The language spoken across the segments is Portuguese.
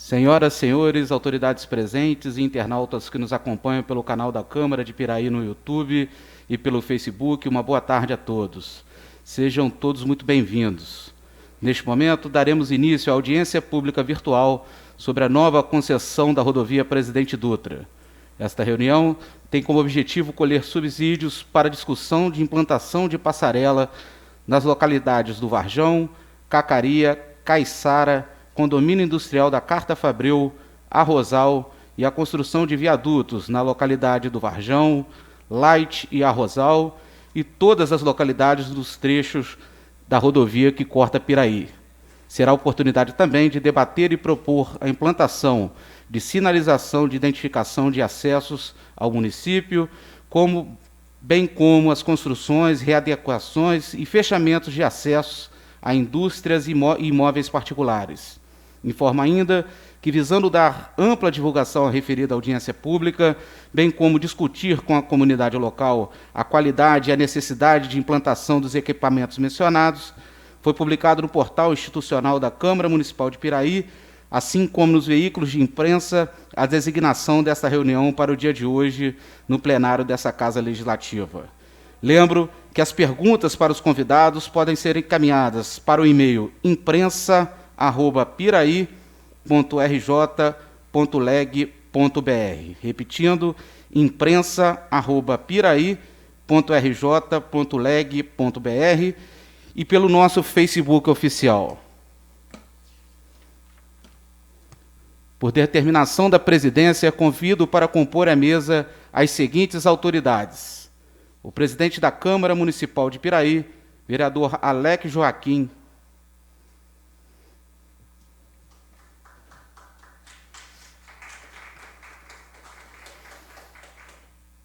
Senhoras, senhores, autoridades presentes e internautas que nos acompanham pelo canal da Câmara de Piraí no YouTube e pelo Facebook, uma boa tarde a todos. Sejam todos muito bem-vindos. Neste momento, daremos início à audiência pública virtual sobre a nova concessão da rodovia Presidente Dutra. Esta reunião tem como objetivo colher subsídios para discussão de implantação de passarela nas localidades do Varjão, Cacaria, Caiçara, Condomínio Industrial da Carta Fabril, Arrozal e a construção de viadutos na localidade do Varjão, Light e Arrozal e todas as localidades dos trechos da rodovia que corta Piraí. Será oportunidade também de debater e propor a implantação de sinalização de identificação de acessos ao município, bem como as construções, readequações e fechamentos de acessos a indústrias e imóveis particulares. Informa ainda que, visando dar ampla divulgação à referida audiência pública, bem como discutir com a comunidade local a qualidade e a necessidade de implantação dos equipamentos mencionados, foi publicado no portal institucional da Câmara Municipal de Piraí, assim como nos veículos de imprensa, a designação desta reunião para o dia de hoje no plenário dessa Casa Legislativa. Lembro que as perguntas para os convidados podem ser encaminhadas para o e-mail imprensa@pirai.rj.leg.br. Repetindo, imprensa@pirai.rj.leg.br e pelo nosso Facebook oficial. Por determinação da presidência, convido para compor a mesa as seguintes autoridades: o presidente da Câmara Municipal de Piraí, vereador Alex Joaquim.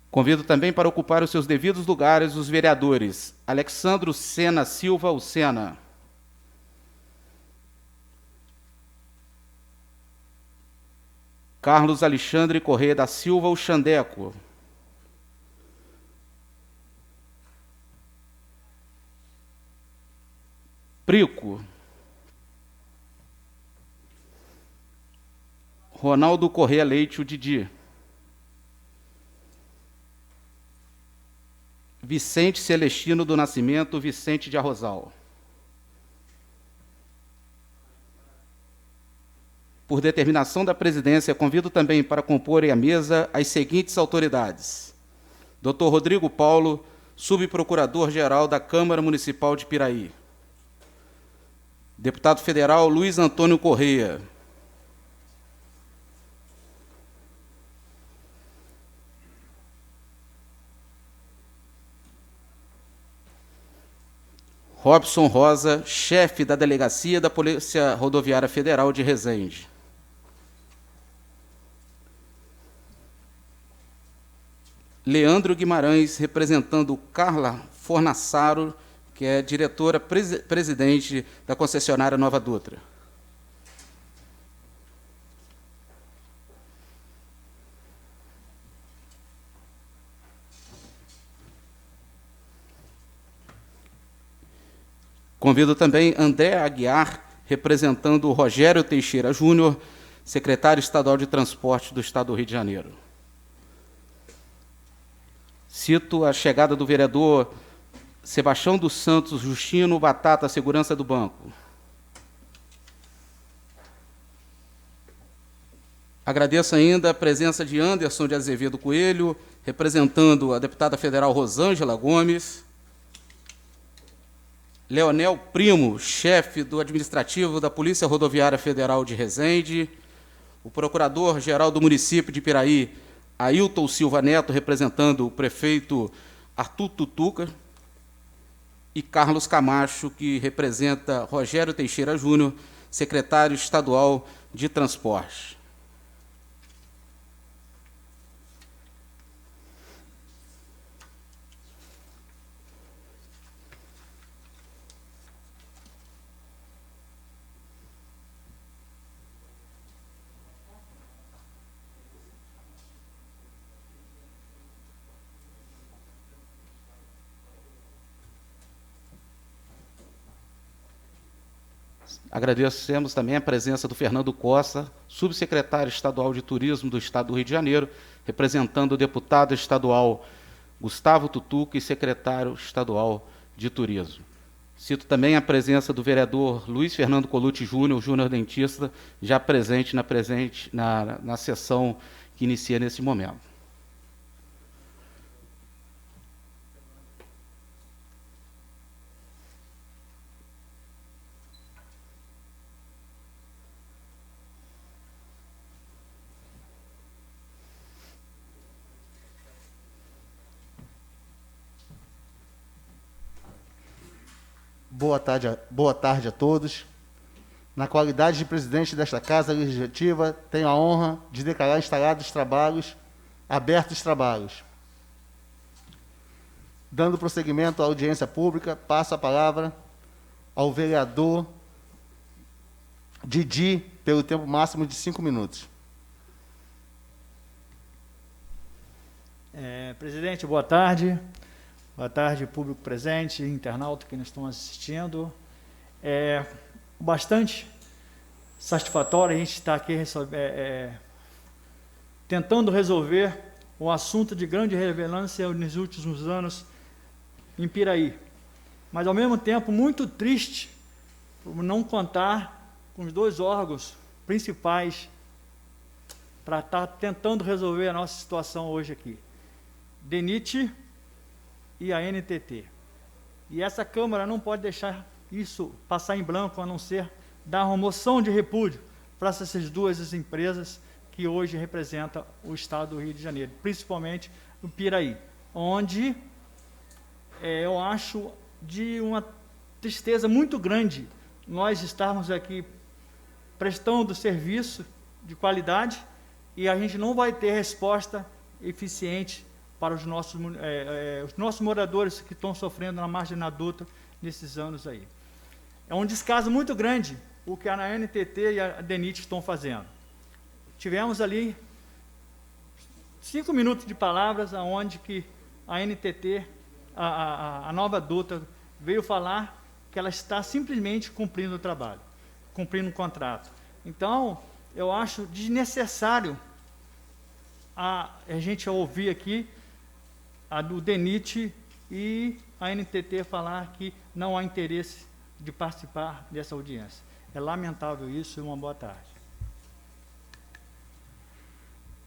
Convido também para ocupar os seus devidos lugares os vereadores Alexandro Sena Silva, o Sena. Carlos Alexandre Correia da Silva, o Xandeco. Prico. Ronaldo Correia Leite, o Didi. Vicente Celestino do Nascimento, Vicente de Arrozal. Por determinação da presidência, convido também para comporem a mesa as seguintes autoridades: Dr. Rodrigo Paulo, subprocurador-geral da Câmara Municipal de Piraí. Deputado federal Luiz Antônio Correia. Robson Rosa, chefe da Delegacia da Polícia Rodoviária Federal de Resende. Leandro Guimarães, representando Carla Fornassaro, que é diretora-presidente da concessionária Nova Dutra. Convido também André Aguiar, representando o Rogério Teixeira Júnior, secretário estadual de Transporte do Estado do Rio de Janeiro. Cito a chegada do vereador Sebastião dos Santos Justino Batata, Segurança do Banco. Agradeço ainda a presença de Anderson de Azevedo Coelho, representando a deputada federal Rosângela Gomes. Leonel Primo, chefe do administrativo da Polícia Rodoviária Federal de Resende. O procurador-geral do município de Piraí, Ailton Silva Neto, representando o prefeito Arthur Tutuca. E Carlos Camacho, que representa Rogério Teixeira Júnior, secretário estadual de Transporte. Agradecemos também a presença do Fernando Costa, subsecretário estadual de Turismo do Estado do Rio de Janeiro, representando o deputado estadual Gustavo Tutuca e secretário estadual de Turismo. Cito também a presença do vereador Luiz Fernando Colucci Júnior, dentista, já presente na sessão que inicia nesse momento. Boa tarde a todos. Na qualidade de presidente desta Casa Legislativa, tenho a honra de declarar abertos os trabalhos. Dando prosseguimento à audiência pública, passo a palavra ao vereador Didi, pelo tempo máximo de 5 minutos. Presidente, boa tarde. Boa tarde, público presente, internauta que nos estão assistindo. É bastante satisfatório a gente estar aqui tentando resolver um assunto de grande relevância nos últimos anos em Piraí. Mas, ao mesmo tempo, muito triste por não contar com os 2 órgãos principais para estar tentando resolver a nossa situação hoje aqui. DENIT e a NTT. E essa Câmara não pode deixar isso passar em branco, a não ser dar uma moção de repúdio para essas 2 empresas que hoje representam o Estado do Rio de Janeiro, principalmente o Piraí, onde eu acho de uma tristeza muito grande nós estarmos aqui prestando serviço de qualidade e a gente não vai ter resposta eficiente para os nossos moradores que estão sofrendo na margem adulta nesses anos aí. É um descaso muito grande o que a NTT e a DENIT estão fazendo. Tivemos ali 5 minutos de palavras, onde que a NTT, a nova adulta, veio falar que ela está simplesmente cumprindo o trabalho, cumprindo o contrato. Então, eu acho desnecessário a gente ouvir aqui a do DENIT e a NTT falar que não há interesse de participar dessa audiência. É lamentável isso e uma boa tarde.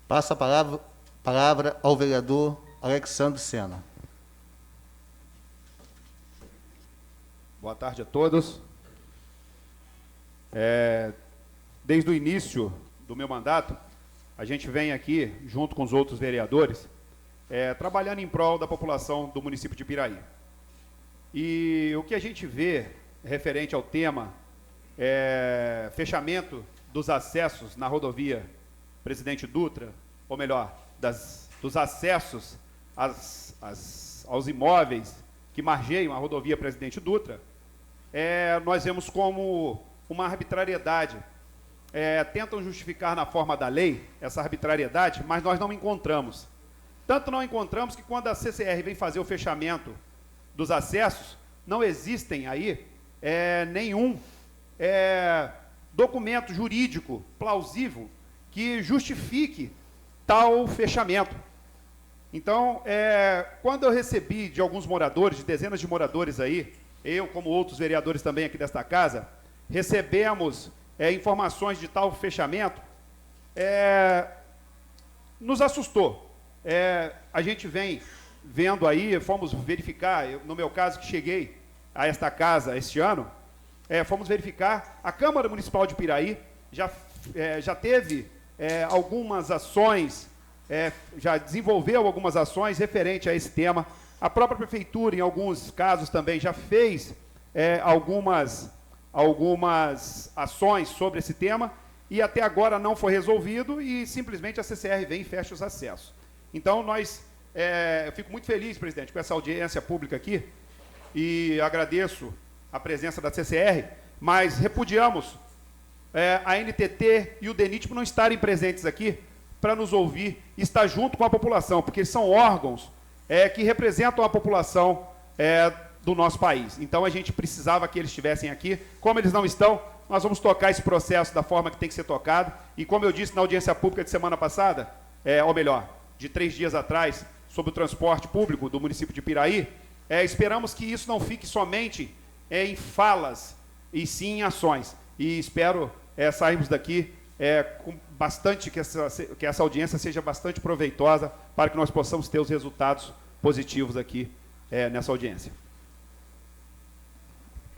Passo a palavra ao vereador Alexandre Sena. Boa tarde a todos. Desde o início do meu mandato, a gente vem aqui, junto com os outros vereadores, trabalhando em prol da população do município de Piraí. E o que a gente vê referente ao tema fechamento dos acessos na rodovia Presidente Dutra, ou melhor, dos acessos aos imóveis que margeiam a rodovia Presidente Dutra, nós vemos como uma arbitrariedade. Tentam justificar na forma da lei essa arbitrariedade, mas nós não encontramos. Tanto não encontramos que quando a CCR vem fazer o fechamento dos acessos, não existem aí nenhum documento jurídico plausível que justifique tal fechamento. Então, quando eu recebi de alguns moradores, de dezenas de moradores aí, eu, como outros vereadores também aqui desta casa, recebemos informações de tal fechamento, nos assustou. A gente vem vendo aí, fomos verificar, no meu caso que cheguei a esta casa este ano, fomos verificar, a Câmara Municipal de Piraí já teve algumas ações, já desenvolveu algumas ações referente a esse tema. A própria Prefeitura, em alguns casos também, já fez algumas ações sobre esse tema, e até agora não foi resolvido, e simplesmente a CCR vem e fecha os acessos. Então, eu fico muito feliz, presidente, com essa audiência pública aqui, e agradeço a presença da CCR, mas repudiamos a NTT e o DENIT por não estarem presentes aqui para nos ouvir e estar junto com a população, porque são órgãos que representam a população do nosso país. Então a gente precisava que eles estivessem aqui. Como eles não estão, nós vamos tocar esse processo da forma que tem que ser tocado. E como eu disse na audiência pública de semana passada, ou melhor, de 3 dias atrás, sobre o transporte público do município de Piraí, esperamos que isso não fique somente em falas, e sim em ações. E espero sairmos daqui com bastante, que essa audiência seja bastante proveitosa para que nós possamos ter os resultados positivos aqui nessa audiência.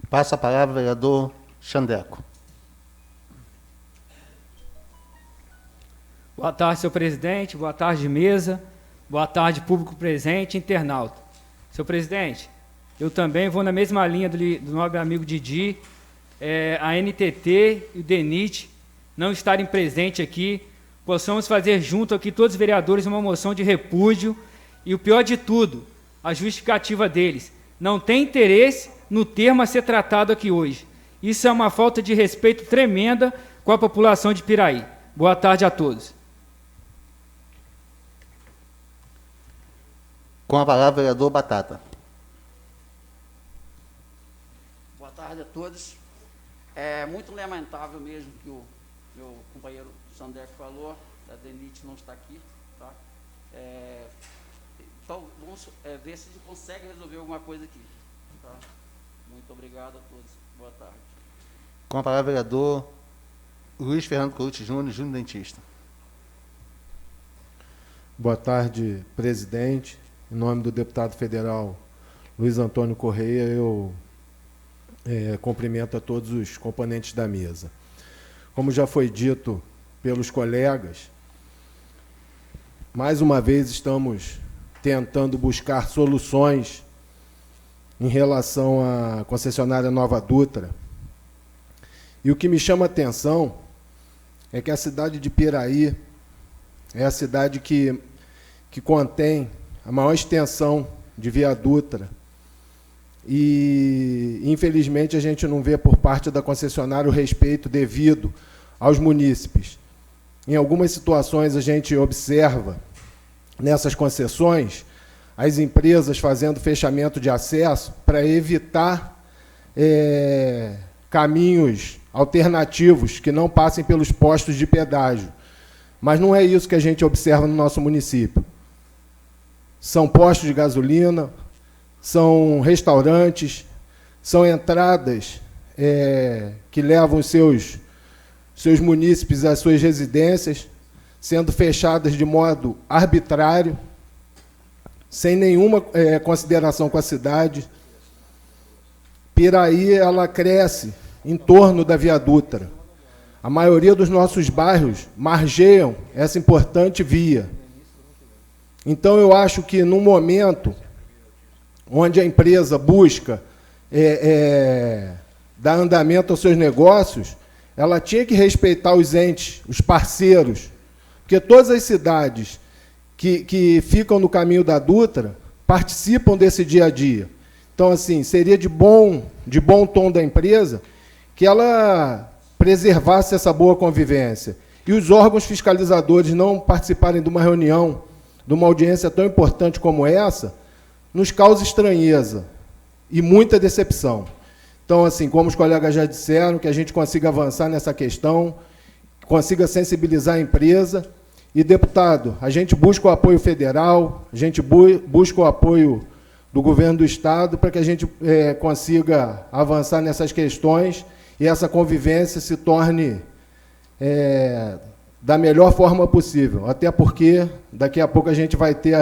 Passa a palavra ao vereador Xandeco. Boa tarde, senhor presidente. Boa tarde, mesa. Boa tarde, público presente e internauta. Senhor presidente, eu também vou na mesma linha do nobre amigo Didi. A NTT e o DENIT não estarem presentes aqui, possamos fazer junto aqui todos os vereadores uma moção de repúdio e o pior de tudo, a justificativa deles. Não tem interesse no termo a ser tratado aqui hoje. Isso é uma falta de respeito tremenda com a população de Piraí. Boa tarde a todos. Com a palavra, vereador Batata. Boa tarde a todos. É muito lamentável mesmo que o meu companheiro Xandeco falou, a DENIT não está aqui. Tá? Então, vamos ver se a gente consegue resolver alguma coisa aqui. Tá? Muito obrigado a todos. Boa tarde. Com a palavra, vereador Luiz Fernando Colucci Júnior, Júnior Dentista. Boa tarde, presidente. Em nome do deputado federal Luiz Antônio Correia, eu cumprimento a todos os componentes da mesa. Como já foi dito pelos colegas, mais uma vez estamos tentando buscar soluções em relação à concessionária Nova Dutra. E o que me chama a atenção é que a cidade de Piraí é a cidade que contém a maior extensão de Via Dutra. E, infelizmente, a gente não vê por parte da concessionária o respeito devido aos munícipes. Em algumas situações, a gente observa, nessas concessões, as empresas fazendo fechamento de acesso para evitar caminhos alternativos que não passem pelos postos de pedágio. Mas não é isso que a gente observa no nosso município. São postos de gasolina, são restaurantes, são entradas que levam os seus munícipes às suas residências, sendo fechadas de modo arbitrário, sem nenhuma consideração com a cidade. Piraí, ela cresce em torno da Via Dutra. A maioria dos nossos bairros margeiam essa importante via. Então, eu acho que, num momento onde a empresa busca dar andamento aos seus negócios, ela tinha que respeitar os entes, os parceiros, porque todas as cidades que ficam no caminho da Dutra participam desse dia a dia. Então, assim, seria de bom tom da empresa que ela preservasse essa boa convivência. E os órgãos fiscalizadores não participarem de uma reunião, de uma audiência tão importante como essa, nos causa estranheza e muita decepção. Então, assim, como os colegas já disseram, que a gente consiga avançar nessa questão, consiga sensibilizar a empresa. E, deputado, a gente busca o apoio federal, a gente busca o apoio do governo do Estado para que a gente consiga avançar nessas questões e essa convivência se torne da melhor forma possível. Até porque daqui a pouco a gente vai ter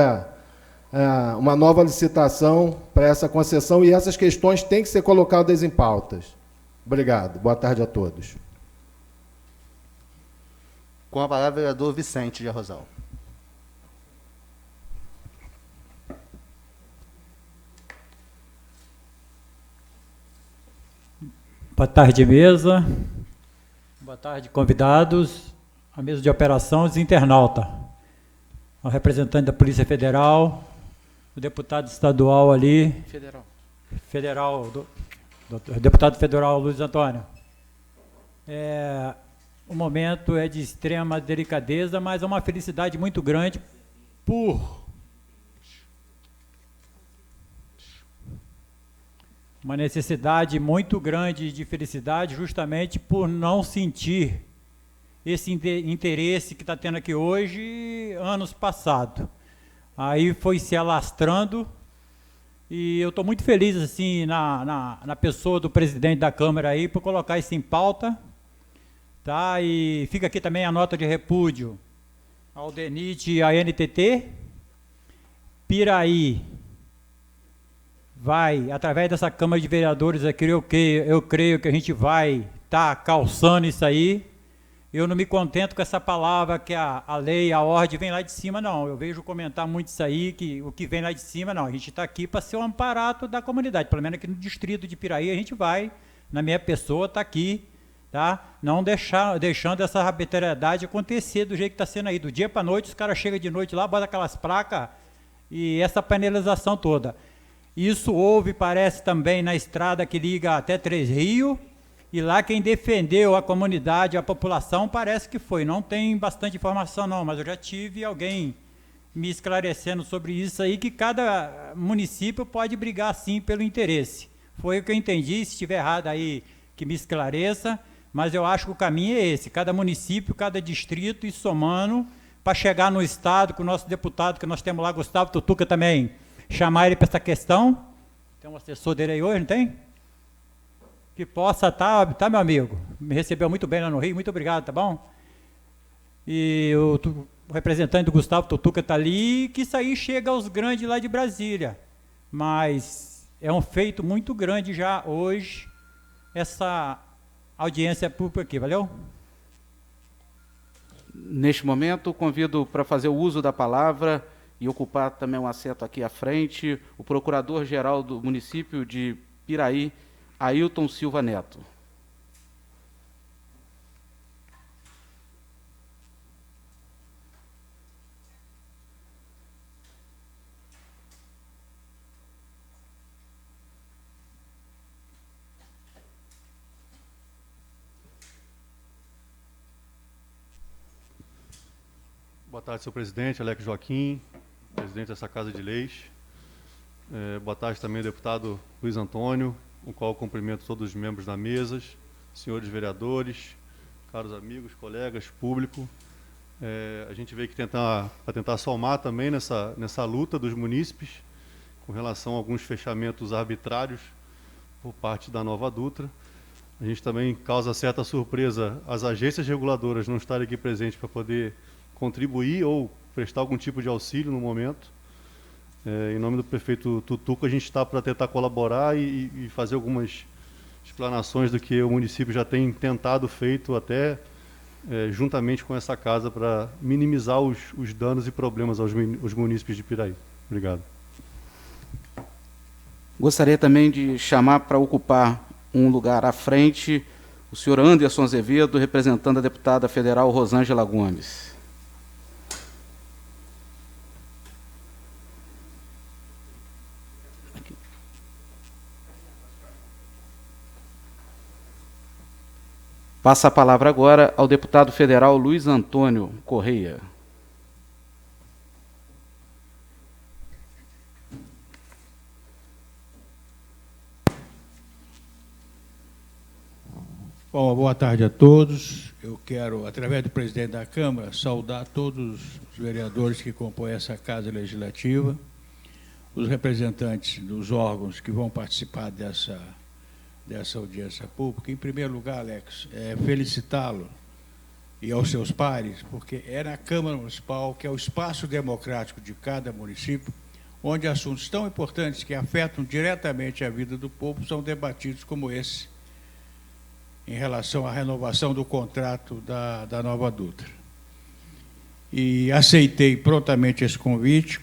uma nova licitação para essa concessão e essas questões têm que ser colocadas em pautas. Obrigado. Boa tarde a todos. Com a palavra, o vereador Vicente de Arrozal. Boa tarde, mesa. Boa tarde, convidados. A mesa de operações e internauta. O representante da Polícia Federal, o deputado estadual ali. Deputado federal Luiz Antônio. O momento é de extrema delicadeza, mas é uma felicidade muito grande por uma necessidade muito grande de felicidade, justamente por não sentir esse interesse que está tendo aqui hoje, anos passados. Aí foi se alastrando, e eu estou muito feliz assim, na pessoa do presidente da Câmara aí, por colocar isso em pauta, tá? E fica aqui também a nota de repúdio ao DENIT e à NTT. Piraí vai, através dessa Câmara de Vereadores aqui, eu creio que a gente vai estar calçando isso aí. Eu não me contento com essa palavra que a lei, a ordem vem lá de cima, não. Eu vejo comentar muito isso aí, que o que vem lá de cima, não. A gente está aqui para ser um amparato da comunidade. Pelo menos aqui no distrito de Piraí, a gente vai, na minha pessoa, está aqui, tá? Não deixando essa arbitrariedade acontecer do jeito que está sendo aí. Do dia para a noite, os caras chegam de noite lá, botam aquelas placas e essa panelização toda. Isso houve, parece, também na estrada que liga até Três Rios, e lá quem defendeu a comunidade, a população, parece que foi. Não tem bastante informação não, mas eu já tive alguém me esclarecendo sobre isso aí, que cada município pode brigar sim pelo interesse. Foi o que eu entendi, se estiver errado aí que me esclareça, mas eu acho que o caminho é esse, cada município, cada distrito, e somando, para chegar no estado, com o nosso deputado, que nós temos lá, Gustavo Tutuca também, chamar ele para essa questão. Tem um assessor dele aí hoje, não tem? Que possa tá, meu amigo? Me recebeu muito bem lá no Rio, muito obrigado, tá bom? E o representante do Gustavo Tutuca está ali, que isso aí chega aos grandes lá de Brasília. Mas é um feito muito grande já hoje, essa audiência pública aqui, valeu? Neste momento, convido para fazer o uso da palavra e ocupar também um assento aqui à frente, o Procurador-Geral do município de Piraí, Ailton Silva Neto. Boa tarde, senhor presidente, Alex Joaquim, presidente dessa Casa de Leis. Boa tarde também ao deputado Luiz Antônio, com o qual cumprimento todos os membros da mesa, senhores vereadores, caros amigos, colegas, público. A gente veio aqui para tentar somar também nessa luta dos munícipes com relação a alguns fechamentos arbitrários por parte da Nova Dutra. A gente também causa certa surpresa as agências reguladoras não estarem aqui presentes para poder contribuir ou prestar algum tipo de auxílio no momento. Em nome do prefeito Tutuca, a gente está para tentar colaborar e fazer algumas explanações do que o município já tem tentado, feito até juntamente com essa casa, para minimizar os danos e problemas aos munícipes de Piraí. Obrigado. Gostaria também de chamar para ocupar um lugar à frente o senhor Anderson Azevedo, representando a deputada federal Rosângela Gomes. Passa a palavra agora ao deputado federal Luiz Antônio Correia. Bom, boa tarde a todos. Eu quero, através do presidente da Câmara, saudar todos os vereadores que compõem essa Casa Legislativa, os representantes dos órgãos que vão participar dessa audiência pública. Em primeiro lugar, Alex, felicitá-lo e aos seus pares, porque é na Câmara Municipal, que é o espaço democrático de cada município, onde assuntos tão importantes que afetam diretamente a vida do povo são debatidos como esse, em relação à renovação do contrato da Nova Dutra. E aceitei prontamente esse convite,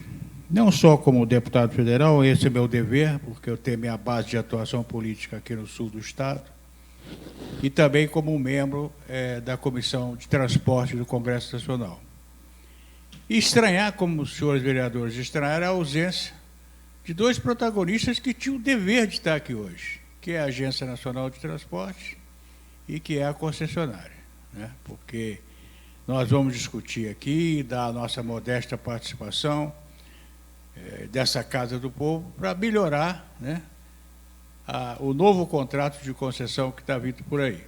não só como deputado federal, esse é meu dever, porque eu tenho minha base de atuação política aqui no sul do estado, e também como membro da Comissão de Transporte do Congresso Nacional. E estranhar, como os senhores vereadores estranharam, a ausência de dois protagonistas que tinham o dever de estar aqui hoje, que é a Agência Nacional de Transporte e que é a concessionária, né? Porque nós vamos discutir aqui, dar a nossa modesta participação dessa Casa do Povo para melhorar, né, o novo contrato de concessão que está vindo por aí.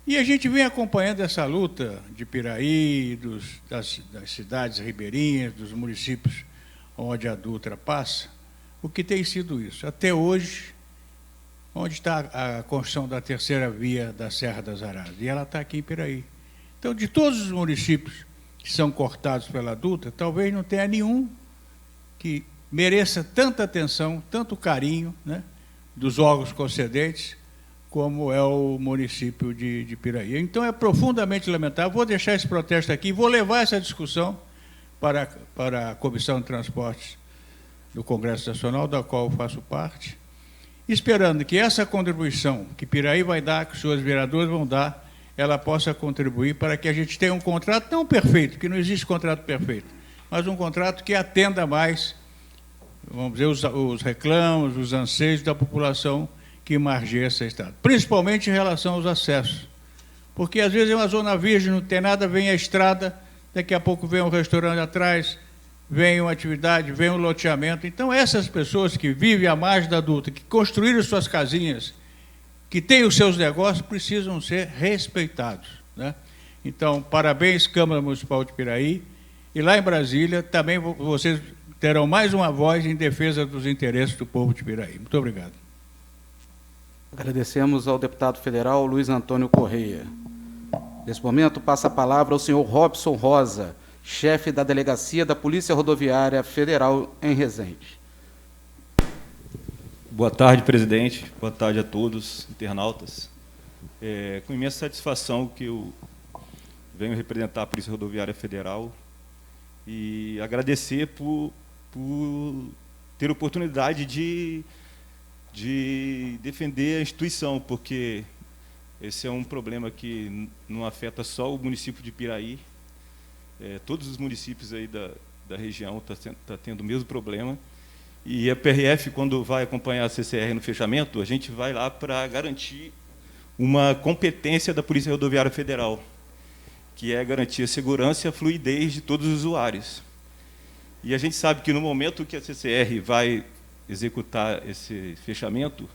E a gente vem acompanhando essa luta de Piraí, das cidades ribeirinhas, dos municípios onde a Dutra passa. O que tem sido isso? Até hoje, onde está a construção da terceira via da Serra das Araras? E ela está aqui em Piraí. Então, de todos os municípios que são cortados pela Dutra, talvez não tenha nenhum que mereça tanta atenção, tanto carinho, né, dos órgãos concedentes, como é o município de Piraí. Então, é profundamente lamentável. Vou deixar esse protesto aqui, vou levar essa discussão para a Comissão de Transportes do Congresso Nacional, da qual eu faço parte, esperando que essa contribuição que Piraí vai dar, que os senhores vereadores vão dar, ela possa contribuir para que a gente tenha um contrato não perfeito, que não existe contrato perfeito, mas um contrato que atenda mais, vamos dizer, os reclamos, os anseios da população que margeia esse estado, principalmente em relação aos acessos. Porque, às vezes, é uma zona virgem, não tem nada, vem a estrada, daqui a pouco vem um restaurante atrás, vem uma atividade, vem um loteamento. Então, essas pessoas que vivem à margem da Dutra, que construíram suas casinhas, que têm os seus negócios, precisam ser respeitados, né? Então, parabéns, Câmara Municipal de Piraí. E lá em Brasília, também vocês terão mais uma voz em defesa dos interesses do povo de Piraí. Muito obrigado. Agradecemos ao deputado federal Luiz Antônio Correia. Nesse momento, passa a palavra ao senhor Robson Rosa, chefe da Delegacia da Polícia Rodoviária Federal em Resende. Boa tarde, presidente. Boa tarde a todos, internautas. Com imensa satisfação que eu venho representar a Polícia Rodoviária Federal e agradecer por ter a oportunidade de defender a instituição, porque esse é um problema que não afeta só o município de Piraí. Todos os municípios aí da região estão tendo o mesmo problema. E a PRF, quando vai acompanhar a CCR no fechamento, a gente vai lá para garantir uma competência da Polícia Rodoviária Federal, que é garantir a segurança e a fluidez de todos os usuários. E a gente sabe que no momento que a CCR vai executar esse fechamento,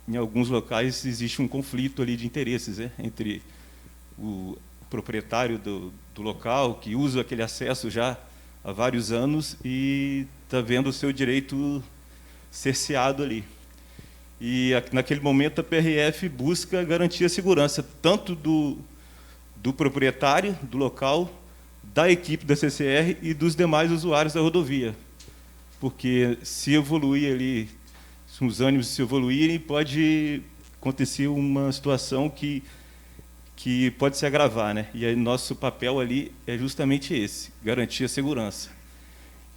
em alguns locais existe um conflito ali de interesses, entre o proprietário do local, que usa aquele acesso já há vários anos e está vendo o seu direito cerceado ali. E naquele momento a PRF busca garantir a segurança tanto do proprietário do local, da equipe da CCR e dos demais usuários da rodovia. Porque se evoluir ali, se os ânimos se evoluírem, pode acontecer uma situação que pode se agravar, né? E aí nosso papel ali é justamente esse, garantir a segurança.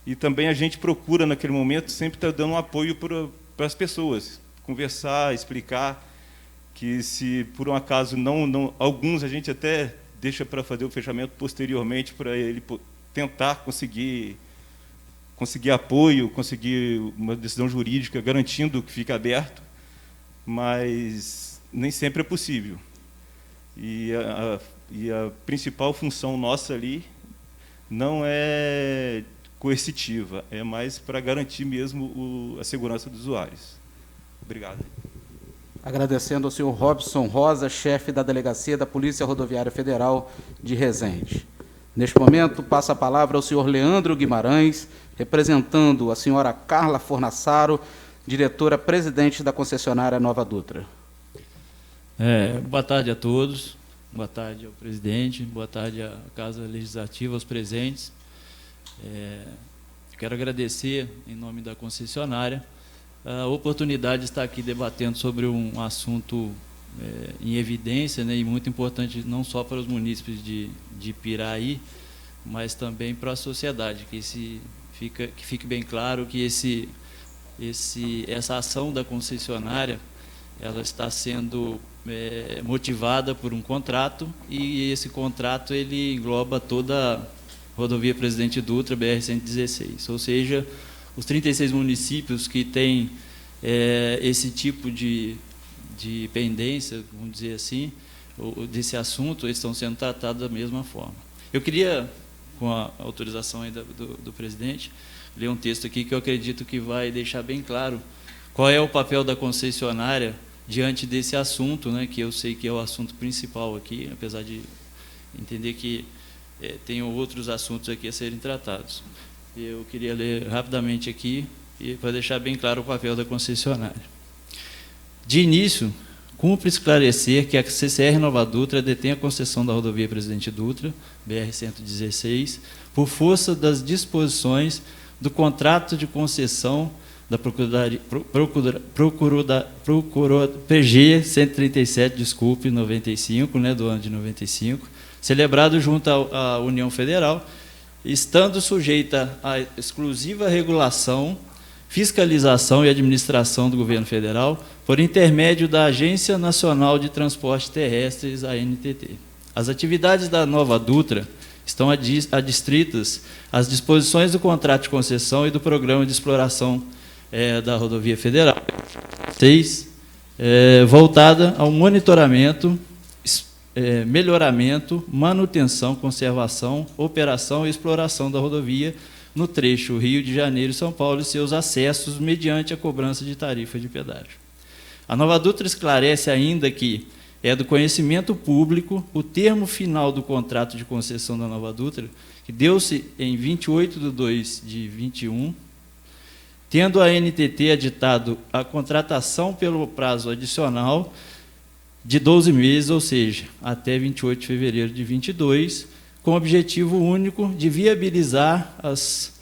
E também a gente procura, naquele momento, sempre estar dando um apoio para as pessoas, conversar, explicar, que se por um acaso alguns a gente até deixa para fazer o fechamento posteriormente, para ele tentar conseguir apoio, conseguir uma decisão jurídica garantindo que fique aberto, mas nem sempre é possível. E a principal função nossa ali não é coercitiva, é mais para garantir mesmo a segurança dos usuários. Obrigado. Agradecendo ao senhor Robson Rosa, chefe da Delegacia da Polícia Rodoviária Federal de Resende. Neste momento, passa a palavra ao senhor Leandro Guimarães, representando a senhora Carla Fornassaro, diretora-presidente da concessionária Nova Dutra. Boa tarde a todos, boa tarde ao presidente, boa tarde à Casa Legislativa, aos presentes. Quero agradecer, em nome da concessionária, a oportunidade de estar aqui debatendo sobre um assunto em evidência, né, e muito importante não só para os munícipes de Piraí, mas também para a sociedade, que fique bem claro que essa ação da concessionária ela está sendo motivada por um contrato, e esse contrato ele engloba toda a rodovia Presidente Dutra, BR-116, ou seja, os 36 municípios que têm esse tipo de pendência, vamos dizer assim, desse assunto, eles estão sendo tratados da mesma forma. Eu queria, com a autorização aí do presidente, ler um texto aqui que eu acredito que vai deixar bem claro qual é o papel da concessionária diante desse assunto, né, que eu sei que é o assunto principal aqui, apesar de entender que tenham outros assuntos aqui a serem tratados. Eu queria ler rapidamente aqui, para deixar bem claro o papel da concessionária. De início, cumpre esclarecer que a CCR Nova Dutra detém a concessão da rodovia Presidente Dutra, BR-116, por força das disposições do contrato de concessão da PG 137, desculpe, 95, né, do ano de 95, celebrado junto à União Federal, estando sujeita à exclusiva regulação, fiscalização e administração do governo federal por intermédio da Agência Nacional de Transportes Terrestres, a ANTT. As atividades da Nova Dutra estão adstritas às disposições do contrato de concessão e do programa de exploração da rodovia federal. 6. Voltada ao monitoramento, melhoramento, manutenção, conservação, operação e exploração da rodovia no trecho Rio de Janeiro e São Paulo e seus acessos mediante a cobrança de tarifa de pedágio. A Nova Dutra esclarece ainda que é do conhecimento público o termo final do contrato de concessão da Nova Dutra, que deu-se em 28/2/21, tendo a ANTT aditado a contratação pelo prazo adicional de 12 meses, ou seja, até 28 de fevereiro de 22, com o objetivo único de viabilizar as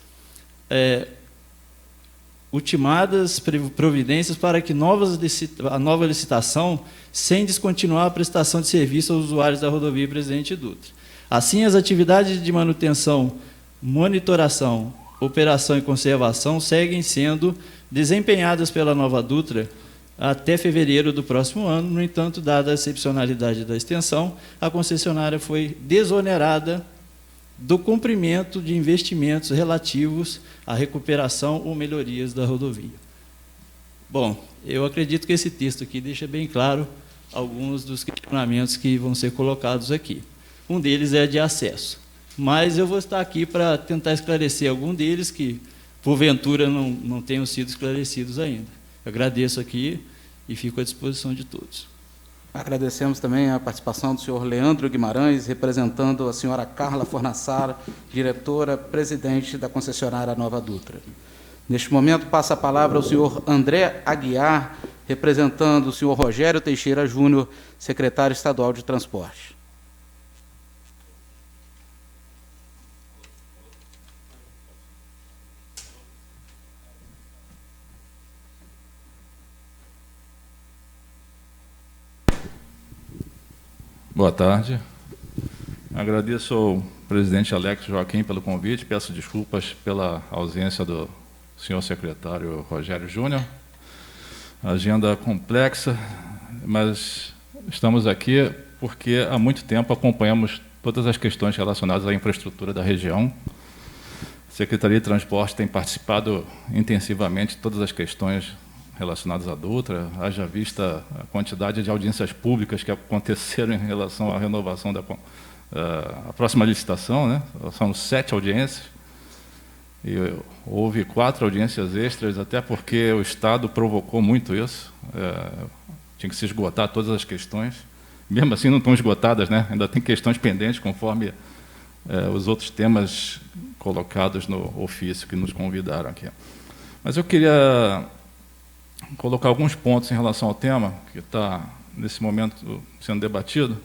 ultimadas providências para que a nova licitação, sem descontinuar a prestação de serviço aos usuários da rodovia Presidente Dutra. Assim, as atividades de manutenção, monitoração, operação e conservação seguem sendo desempenhadas pela Nova Dutra até fevereiro do próximo ano. No entanto, dada a excepcionalidade da extensão, a concessionária foi desonerada do cumprimento de investimentos relativos à recuperação ou melhorias da rodovia. Bom, eu acredito que esse texto aqui deixa bem claro alguns dos questionamentos que vão ser colocados aqui. Um deles é de acesso, mas eu vou estar aqui para tentar esclarecer algum deles que, porventura, não tenham sido esclarecidos ainda. Eu agradeço aqui e fico à disposição de todos. Agradecemos também a participação do senhor Leandro Guimarães, representando a senhora Carla Fornassar, diretora-presidente da concessionária Nova Dutra. Neste momento, passa a palavra ao senhor André Aguiar, representando o senhor Rogério Teixeira Júnior, secretário estadual de Transporte. Boa tarde. Agradeço ao presidente Alex Joaquim pelo convite, peço desculpas pela ausência do senhor secretário Rogério Júnior. Agenda complexa, mas estamos aqui porque há muito tempo acompanhamos todas as questões relacionadas à infraestrutura da região. A Secretaria de Transporte tem participado intensivamente de todas as questões relacionadas à Dutra, haja vista a quantidade de audiências públicas que aconteceram em relação à renovação da a próxima licitação, né? São 7 audiências, e houve 4 audiências extras, até porque o Estado provocou muito isso, tinha que se esgotar todas as questões, mesmo assim não estão esgotadas, né? Ainda tem questões pendentes, conforme os outros temas colocados no ofício que nos convidaram aqui. Mas eu queria colocar alguns pontos em relação ao tema que está, nesse momento, sendo debatido.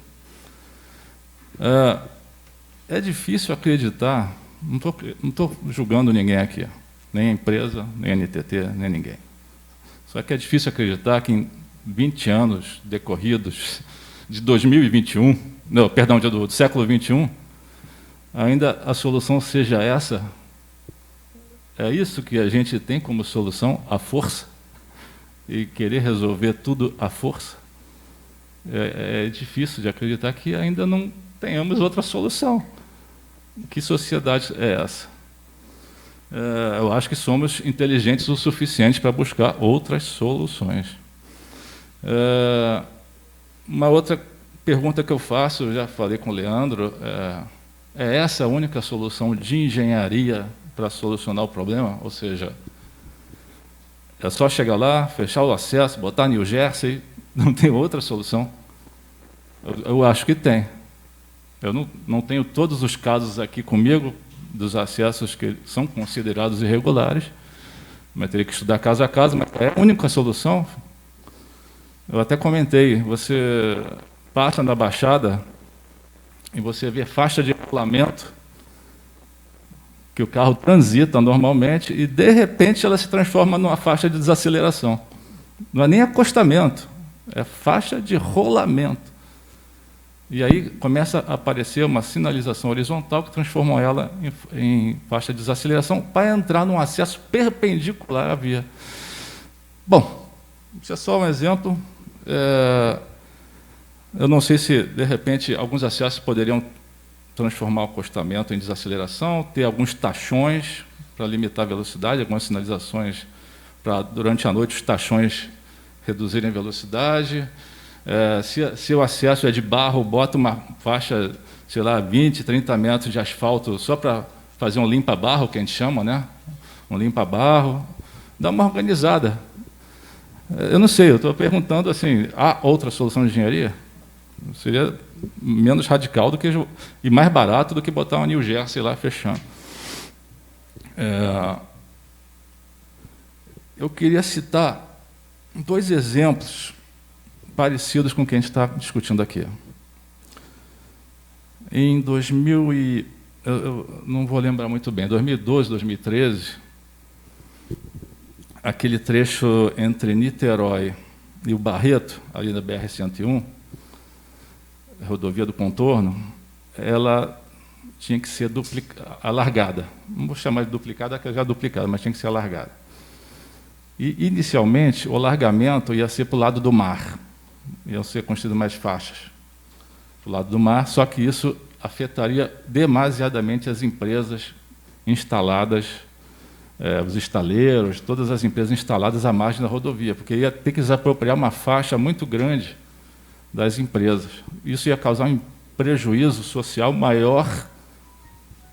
É difícil acreditar, não estou julgando ninguém aqui, nem a empresa, nem a NTT, nem ninguém. Só que é difícil acreditar que em 20 anos decorridos de 2021, não, perdão, do século XXI, ainda a solução seja essa. É isso que a gente tem como solução, a força? E querer resolver tudo à força, é difícil de acreditar que ainda não tenhamos outra solução. Que sociedade é essa? Eu acho que somos inteligentes o suficiente para buscar outras soluções. Uma outra pergunta que eu faço, eu já falei com o Leandro, é essa a única solução de engenharia para solucionar o problema? Ou seja, É só chegar lá, fechar o acesso, botar New Jersey, não tem outra solução? Eu acho que tem. Eu não tenho todos os casos aqui comigo, dos acessos que são considerados irregulares, mas teria que estudar caso a caso, mas é a única solução. Eu até comentei, você passa na Baixada e você vê faixa de regulamento, que o carro transita normalmente, e, de repente, ela se transforma numa faixa de desaceleração. Não é nem acostamento, é faixa de rolamento. E aí começa a aparecer uma sinalização horizontal que transforma ela em faixa de desaceleração para entrar num acesso perpendicular à via. Bom, isso é só um exemplo. Eu não sei se, de repente, alguns acessos poderiam transformar o acostamento em desaceleração, ter alguns tachões para limitar a velocidade, algumas sinalizações para, durante a noite, os tachões reduzirem a velocidade. Se o acesso é de barro, bota uma faixa, sei lá, 20, 30 metros de asfalto só para fazer um limpa-barro, que a gente chama, né? Um limpa-barro. Dá uma organizada. Eu não sei, eu estou perguntando assim, há outra solução de engenharia? Seria menos radical e mais barato do que botar uma New Jersey lá fechando. Eu queria citar 2 exemplos parecidos com o que a gente está discutindo aqui. Em 2000 eu não vou lembrar muito bem, 2012, 2013, aquele trecho entre Niterói e o Barreto, ali na BR-101, rodovia do contorno, ela tinha que ser alargada. Não vou chamar de duplicada, porque já é duplicada, mas tinha que ser alargada. E, inicialmente, o alargamento ia ser para o lado do mar. Iam ser construídas mais faixas para o lado do mar, só que isso afetaria demasiadamente as empresas instaladas, os estaleiros, todas as empresas instaladas à margem da rodovia, porque ia ter que desapropriar uma faixa muito grande das empresas. Isso ia causar um prejuízo social maior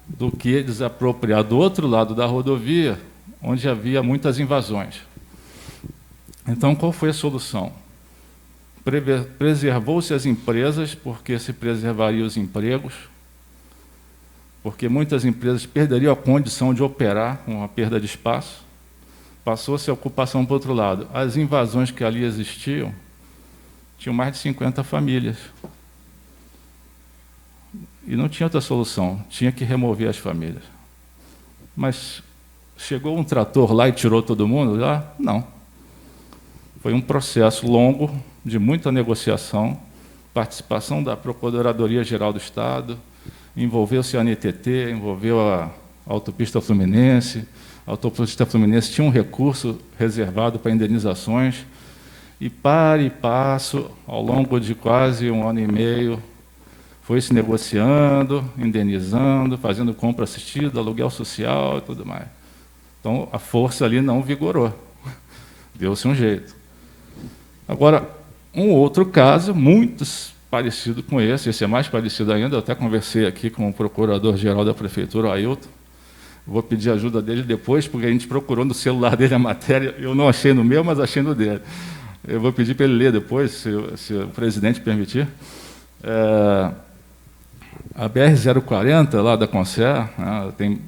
do que desapropriar do outro lado da rodovia, onde havia muitas invasões. Então, qual foi a solução? Preservou-se as empresas, porque se preservaria os empregos, porque muitas empresas perderiam a condição de operar com a perda de espaço. Passou-se a ocupação para o outro lado. As invasões que ali existiam tinham mais de 50 famílias. E não tinha outra solução, tinha que remover as famílias. Mas chegou um trator lá e tirou todo mundo lá? Não. Foi um processo longo, de muita negociação, participação da Procuradoria-Geral do Estado, envolveu-se a NTT, envolveu a Autopista Fluminense. A Autopista Fluminense tinha um recurso reservado para indenizações, e para e passo, ao longo de quase 1 ano e meio, foi se negociando, indenizando, fazendo compra assistida, aluguel social e tudo mais. Então, a força ali não vigorou. Deu-se um jeito. Agora, um outro caso, muito parecido com esse é mais parecido ainda, eu até conversei aqui com o Procurador-Geral da Prefeitura, o Ailton, vou pedir ajuda dele depois, porque a gente procurou no celular dele a matéria, eu não achei no meu, mas achei no dele. Eu vou pedir para ele ler depois, se o presidente permitir. A BR-040, lá da Concer, tem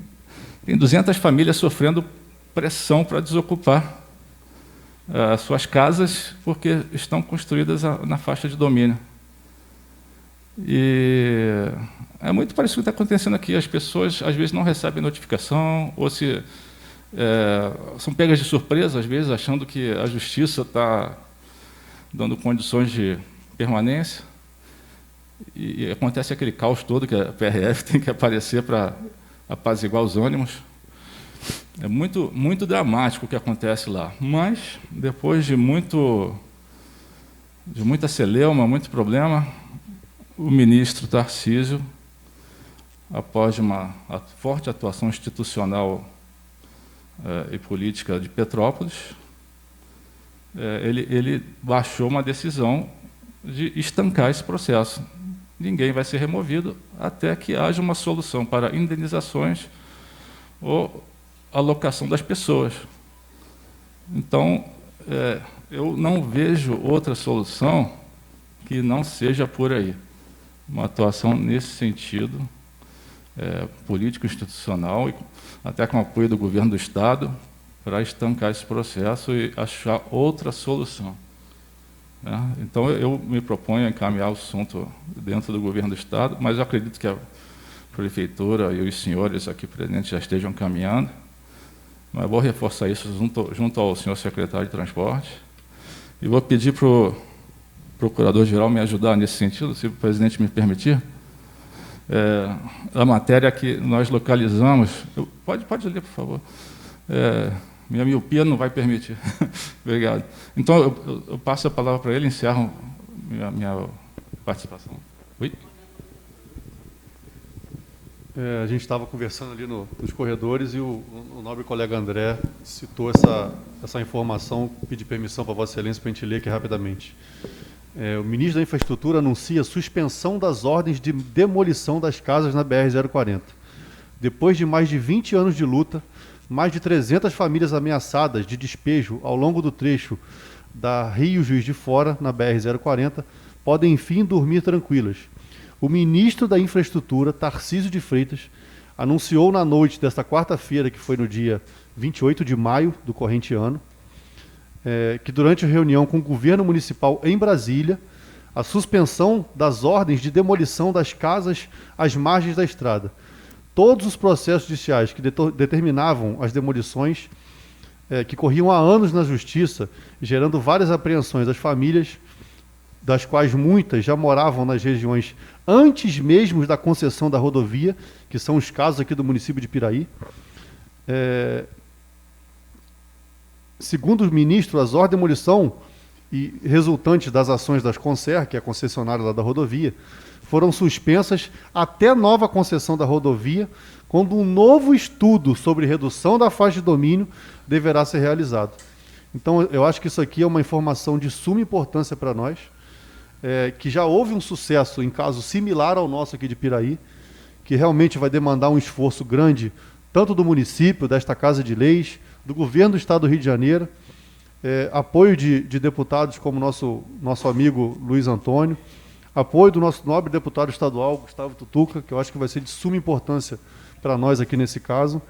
200 famílias sofrendo pressão para desocupar as suas casas, porque estão construídas na faixa de domínio. E é muito parecido com o que está acontecendo aqui. As pessoas, às vezes, não recebem notificação, ou são pegas de surpresa, às vezes, achando que a justiça está dando condições de permanência. E acontece aquele caos todo que a PRF tem que aparecer para apaziguar os ânimos. É muito, muito dramático o que acontece lá. Mas, depois de muita celeuma, muito problema, o ministro Tarcísio, após uma forte atuação institucional e política de Petrópolis, ele baixou uma decisão de estancar esse processo. Ninguém vai ser removido até que haja uma solução para indenizações ou alocação das pessoas. Então, eu não vejo outra solução que não seja por aí. Uma atuação nesse sentido, político-institucional, até com o apoio do governo do Estado, para estancar esse processo e achar outra solução. Né? Então, eu me proponho a encaminhar o assunto dentro do governo do Estado, mas eu acredito que a Prefeitura e os senhores aqui presentes já estejam caminhando. Mas vou reforçar isso junto ao senhor secretário de Transporte. E vou pedir para o Procurador-Geral me ajudar nesse sentido, se o presidente me permitir. A matéria que nós localizamos... Pode ler, por favor. Minha miopia não vai permitir. Obrigado. Então, eu passo a palavra para ele e encerro minha participação. Oi? A gente estava conversando ali nos corredores e o nobre colega André citou essa informação, pedi permissão para Vossa Excelência para a gente ler aqui rapidamente. O ministro da Infraestrutura anuncia suspensão das ordens de demolição das casas na BR-040. Depois de mais de 20 anos de luta, mais de 300 famílias ameaçadas de despejo ao longo do trecho da Rio Juiz de Fora, na BR-040, podem enfim dormir tranquilas. O ministro da Infraestrutura, Tarcísio de Freitas, anunciou na noite desta quarta-feira, que foi no dia 28 de maio do corrente ano, que durante a reunião com o governo municipal em Brasília, a suspensão das ordens de demolição das casas às margens da estrada. Todos os processos judiciais que determinavam as demolições, que corriam há anos na Justiça, gerando várias apreensões das famílias, das quais muitas já moravam nas regiões antes mesmo da concessão da rodovia, que são os casos aqui do município de Piraí. Segundo o ministro, as ordens de demolição e resultantes das ações das Concer, que é a concessionária lá da rodovia, foram suspensas até nova concessão da rodovia, quando um novo estudo sobre redução da faixa de domínio deverá ser realizado. Então, eu acho que isso aqui é uma informação de suma importância para nós, que já houve um sucesso em caso similar ao nosso aqui de Piraí, que realmente vai demandar um esforço grande, tanto do município, desta Casa de Leis, do governo do Estado do Rio de Janeiro, apoio de deputados como nosso amigo Luiz Antônio, apoio do nosso nobre deputado estadual, Gustavo Tutuca, que eu acho que vai ser de suma importância para nós aqui nesse caso,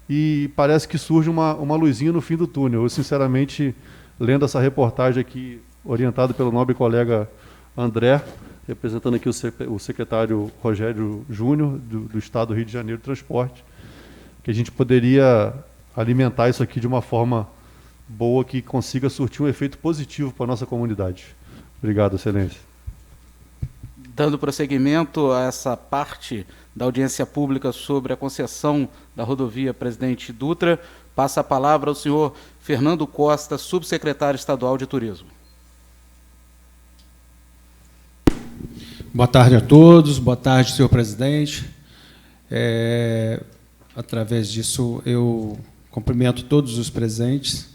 e parece que surge uma luzinha no fim do túnel. Eu, sinceramente, lendo essa reportagem aqui, orientado pelo nobre colega André, representando aqui o secretário Rogério Júnior, do Estado do Rio de Janeiro de Transporte, que a gente poderia alimentar isso aqui de uma forma boa, que consiga surtir um efeito positivo para a nossa comunidade. Obrigado, Excelência. Dando prosseguimento a essa parte da audiência pública sobre a concessão da rodovia Presidente Dutra, passa a palavra ao senhor Fernando Costa, subsecretário estadual de Turismo. Boa tarde a todos, boa tarde, senhor presidente. Através disso, eu cumprimento todos os presentes,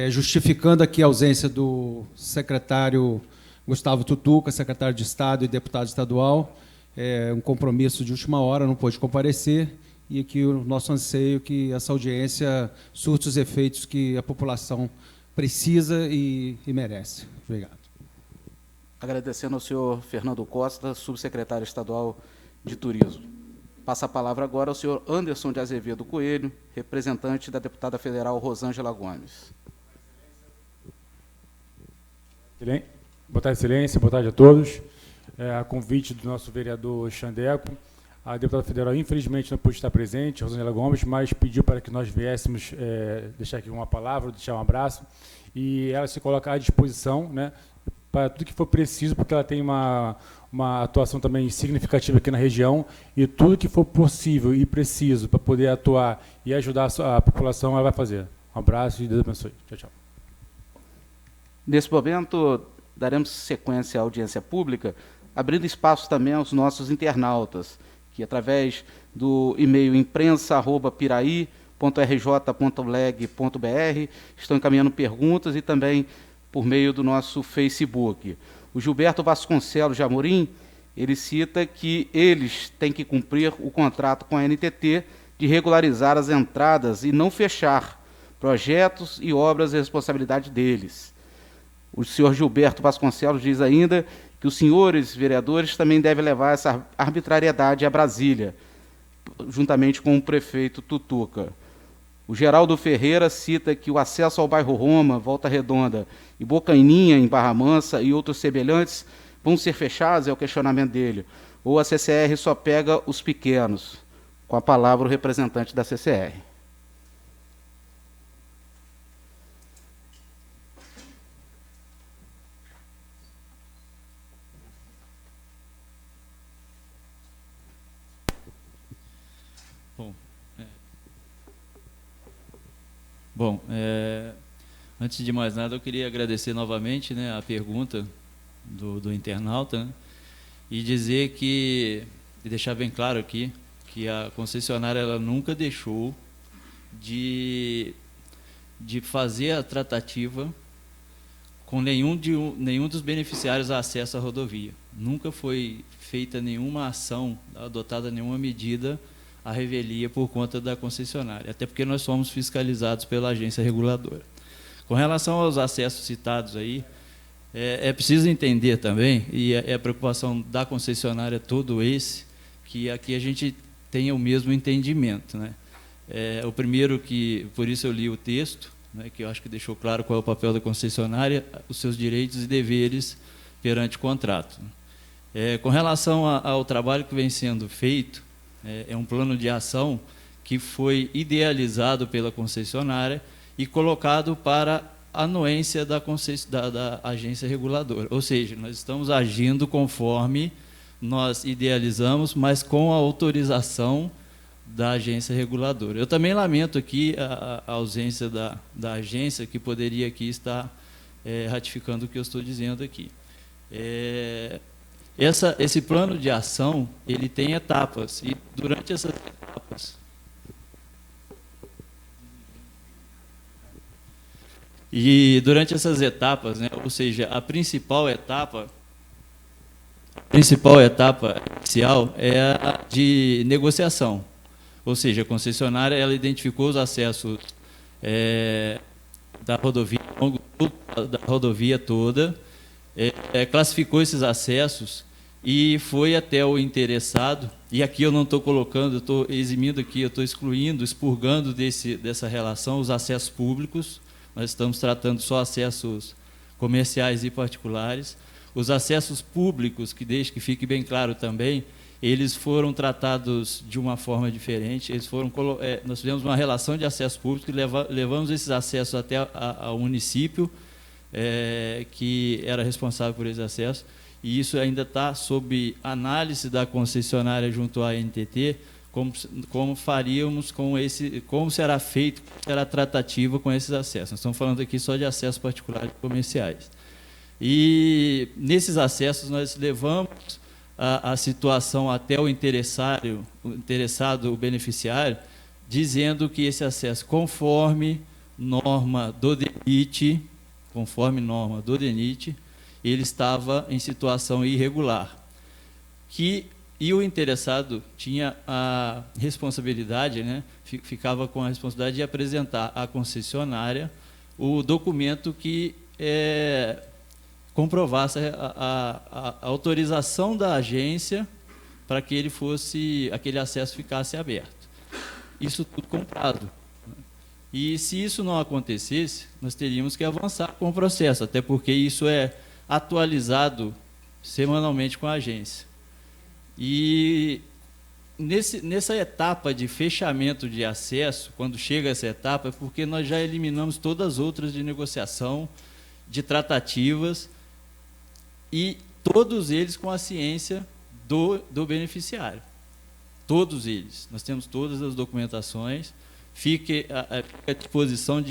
justificando aqui a ausência do secretário Gustavo Tutuca, secretário de Estado e deputado estadual, um compromisso de última hora, não pôde comparecer, e aqui o nosso anseio que essa audiência surta os efeitos que a população precisa e merece. Obrigado. Agradecendo ao senhor Fernando Costa, subsecretário estadual de Turismo. Passa a palavra agora ao senhor Anderson de Azevedo Coelho, representante da deputada federal Rosângela Gomes. Boa tarde, Excelência, boa tarde a todos. A convite do nosso vereador Xandeco, a deputada federal, infelizmente, não pôde estar presente, Rosângela Gomes, mas pediu para que nós viéssemos deixar aqui uma palavra, deixar um abraço, e ela se coloca à disposição, né, para tudo que for preciso, porque ela tem uma atuação também significativa aqui na região, e tudo que for possível e preciso para poder atuar e ajudar a população, ela vai fazer. Um abraço e Deus abençoe. Tchau, tchau. Nesse momento, daremos sequência à audiência pública, abrindo espaço também aos nossos internautas, que através do e-mail imprensa@piraí.rj.leg.br estão encaminhando perguntas e também por meio do nosso Facebook. O Gilberto Vasconcelos de Amorim, ele cita que eles têm que cumprir o contrato com a NTT de regularizar as entradas e não fechar, projetos e obras é responsabilidade deles. O senhor Gilberto Vasconcelos diz ainda que os senhores vereadores também devem levar essa arbitrariedade a Brasília, juntamente com o prefeito Tutuca. O Geraldo Ferreira cita que o acesso ao bairro Roma, Volta Redonda e Bocaininha, em Barra Mansa, e outros semelhantes vão ser fechados, é o questionamento dele, ou a CCR só pega os pequenos. Com a palavra o representante da CCR. Bom, antes de mais nada, eu queria agradecer novamente, né, a pergunta do internauta, né, e dizer que, e deixar bem claro aqui, que a concessionária ela nunca deixou de fazer a tratativa com nenhum dos beneficiários a acesso à rodovia. Nunca foi feita nenhuma ação, adotada nenhuma medida à revelia por conta da concessionária, até porque nós somos fiscalizados pela agência reguladora. Com relação aos acessos citados aí, é preciso entender também, e é a preocupação da concessionária todo esse, que aqui a gente tenha o mesmo entendimento, né? O primeiro que, por isso eu li o texto, né, que eu acho que deixou claro qual é o papel da concessionária, os seus direitos e deveres perante o contrato. Com relação ao trabalho que vem sendo feito, é um plano de ação que foi idealizado pela concessionária e colocado para anuência da agência reguladora. Ou seja, nós estamos agindo conforme nós idealizamos, mas com a autorização da agência reguladora. Eu também lamento aqui a ausência da agência, que poderia aqui estar ratificando o que eu estou dizendo aqui. Esse plano de ação, ele tem etapas, e durante essas etapas... né, ou seja, a principal etapa inicial é a de negociação. Ou seja, a concessionária ela identificou os acessos da rodovia toda, classificou esses acessos e foi até o interessado, e aqui eu não estou colocando, eu estou eximindo aqui, eu estou excluindo, expurgando dessa relação os acessos públicos. Nós estamos tratando só acessos comerciais e particulares. Os acessos públicos, que deixe que fique bem claro também, eles foram tratados de uma forma diferente. Nós fizemos uma relação de acesso público e levamos esses acessos até ao município, que era responsável por esse acesso, e isso ainda está sob análise da concessionária junto à NTT, como faríamos como será feito, será a tratativa com esses acessos. Nós estamos falando aqui só de acessos particulares e comerciais. E nesses acessos nós levamos a situação até o interessado, o beneficiário, dizendo que esse acesso, conforme norma do DENIT, ele estava em situação irregular. E o interessado tinha a responsabilidade, né, ficava com a responsabilidade de apresentar à concessionária o documento que comprovasse a autorização da agência para que aquele acesso ficasse aberto. Isso tudo comprado. E se isso não acontecesse, nós teríamos que avançar com o processo, até porque isso é atualizado semanalmente com a agência. E nessa etapa de fechamento de acesso, quando chega essa etapa, é porque nós já eliminamos todas as outras de negociação, de tratativas, e todos eles com a ciência do beneficiário. Todos eles. Nós temos todas as documentações, fica à disposição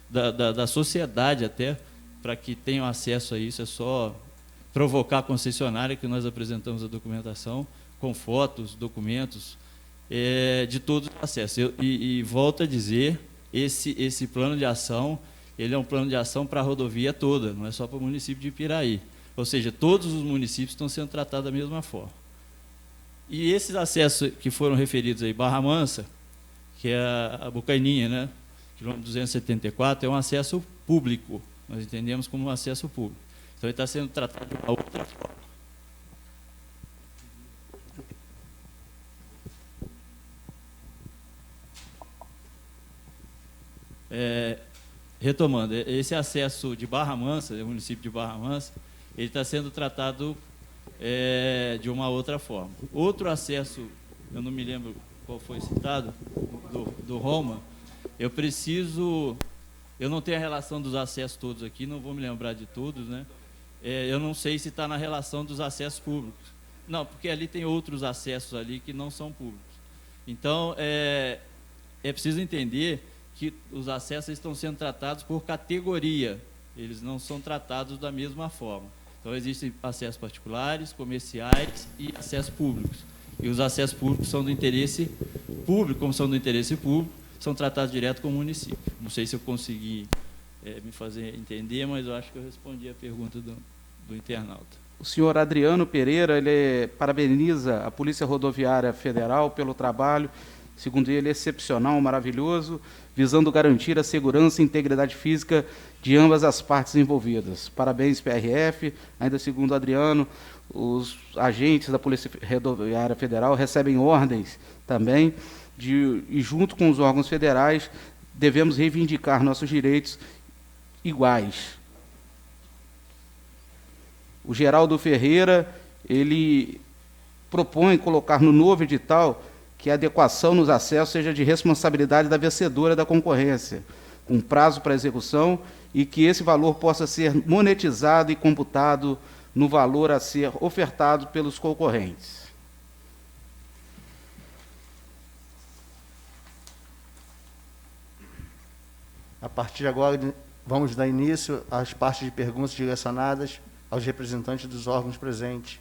da sociedade até, para que tenham acesso a isso. É só provocar a concessionária, que nós apresentamos a documentação, com fotos, documentos, de todos os acessos. E volto a dizer, esse plano de ação, ele é um plano de ação para a rodovia toda, não é só para o município de Ipiraí. Ou seja, todos os municípios estão sendo tratados da mesma forma. E esses acessos que foram referidos aí, Barra Mansa, que é a Bocaininha, né, quilômetro 274, é um acesso público. Nós entendemos como um acesso público. Então, ele está sendo tratado de uma outra forma. Retomando, esse acesso de Barra Mansa, o município de Barra Mansa, ele está sendo tratado de uma outra forma. Outro acesso, eu não me lembro qual foi citado, do Roma, eu não tenho a relação dos acessos todos aqui, não vou me lembrar de todos, né? Eu não sei se está na relação dos acessos públicos. Não, porque ali tem outros acessos ali que não são públicos. Então, é preciso entender que os acessos estão sendo tratados por categoria, eles não são tratados da mesma forma. Então, existem acessos particulares, comerciais e acessos públicos. E os acessos públicos são do interesse público, como são do interesse público, são tratados direto com o município. Não sei se eu consegui me fazer entender, mas eu acho que eu respondi a pergunta do internauta. O senhor Adriano Pereira, ele parabeniza a Polícia Rodoviária Federal pelo trabalho, segundo ele, excepcional, maravilhoso, visando garantir a segurança e integridade física de ambas as partes envolvidas. Parabéns, PRF. Ainda segundo Adriano, os agentes da Polícia Rodoviária Federal recebem ordens também e junto com os órgãos federais, devemos reivindicar nossos direitos iguais. O Geraldo Ferreira, ele propõe colocar no novo edital que a adequação nos acessos seja de responsabilidade da vencedora da concorrência, com prazo para execução, e que esse valor possa ser monetizado e computado no valor a ser ofertado pelos concorrentes. A partir de agora, vamos dar início às partes de perguntas direcionadas aos representantes dos órgãos presentes.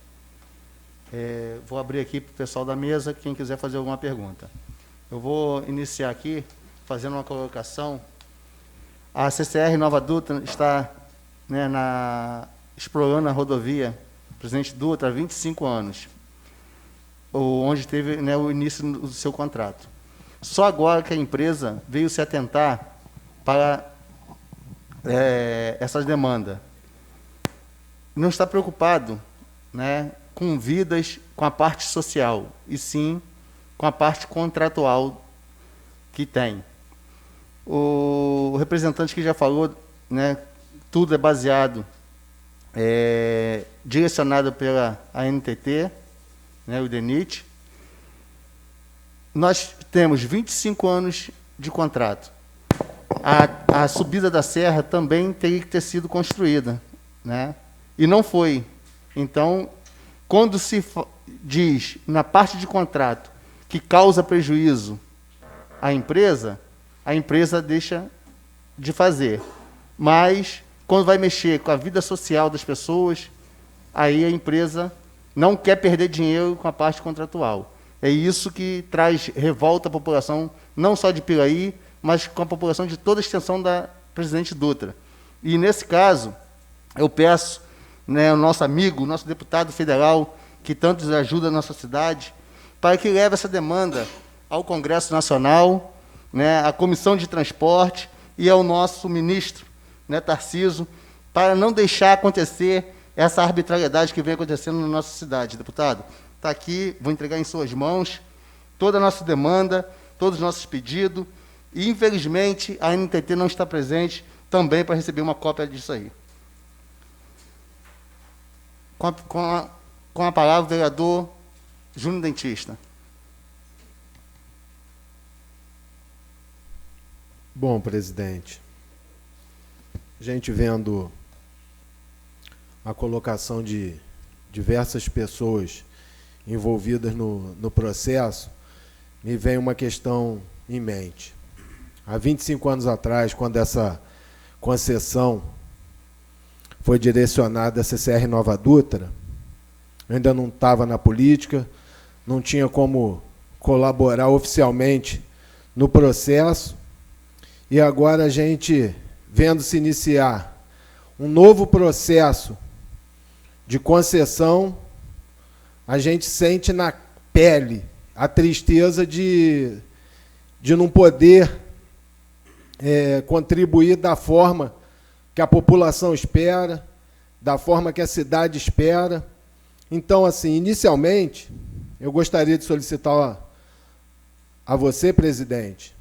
Vou abrir aqui para o pessoal da mesa, quem quiser fazer alguma pergunta. Eu vou iniciar aqui, fazendo uma colocação. A CCR Nova Dutra está explorando a rodovia Presidente Dutra há 25 anos, onde teve o início do seu contrato. Só agora que a empresa veio se atentar para essas demandas. Não está preocupado com vidas, com a parte social, e sim com a parte contratual que tem. O representante que já falou, tudo é baseado, direcionado pela ANTT, o DENIT. Nós temos 25 anos de contrato. A subida da serra também teria que ter sido construída, e não foi. Então, quando se diz na parte de contrato que causa prejuízo à empresa, a empresa deixa de fazer. Mas, quando vai mexer com a vida social das pessoas, aí a empresa não quer perder dinheiro com a parte contratual. É isso que traz revolta à população, não só de Piraí, mas com a população de toda a extensão da Presidente Dutra. E, nesse caso, eu peço o nosso amigo, o nosso deputado federal, que tanto ajuda a nossa cidade, para que leve essa demanda ao Congresso Nacional, à Comissão de Transporte e ao nosso ministro, Tarcísio, para não deixar acontecer essa arbitrariedade que vem acontecendo na nossa cidade. Deputado, está aqui, vou entregar em suas mãos toda a nossa demanda, todos os nossos pedidos, e, infelizmente, a ANTT não está presente também para receber uma cópia disso aí. Com a palavra, o vereador Júnior Dentista. Bom, presidente, a gente vendo a colocação de diversas pessoas envolvidas no processo, me vem uma questão em mente. Há 25 anos atrás, quando essa concessão foi direcionada à CCR Nova Dutra, eu ainda não estava na política, não tinha como colaborar oficialmente no processo, e agora a gente, vendo se iniciar um novo processo de concessão, a gente sente na pele a tristeza de não poder contribuir da forma que a população espera, da forma que a cidade espera. Então, assim, inicialmente, eu gostaria de solicitar a você, presidente,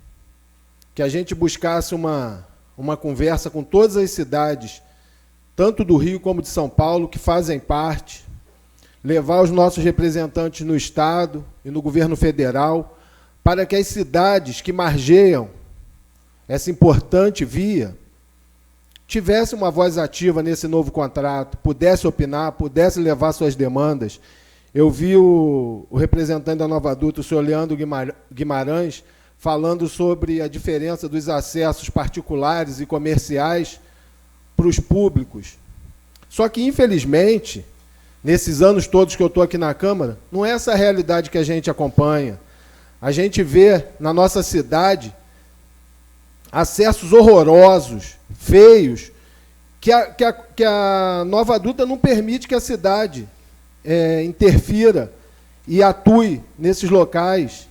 que a gente buscasse uma conversa com todas as cidades, tanto do Rio como de São Paulo, que fazem parte, levar os nossos representantes no Estado e no governo federal, para que as cidades que margeiam essa importante via tivesse uma voz ativa nesse novo contrato, pudesse opinar, pudesse levar suas demandas. Eu vi o representante da Nova Dutra, o senhor Leandro Guimarães, falando sobre a diferença dos acessos particulares e comerciais para os públicos. Só que, infelizmente, nesses anos todos que eu estou aqui na Câmara, não é essa a realidade que a gente acompanha. A gente vê na nossa cidade acessos horrorosos, feios, que a Nova Dutra não permite que a cidade interfira e atue nesses locais.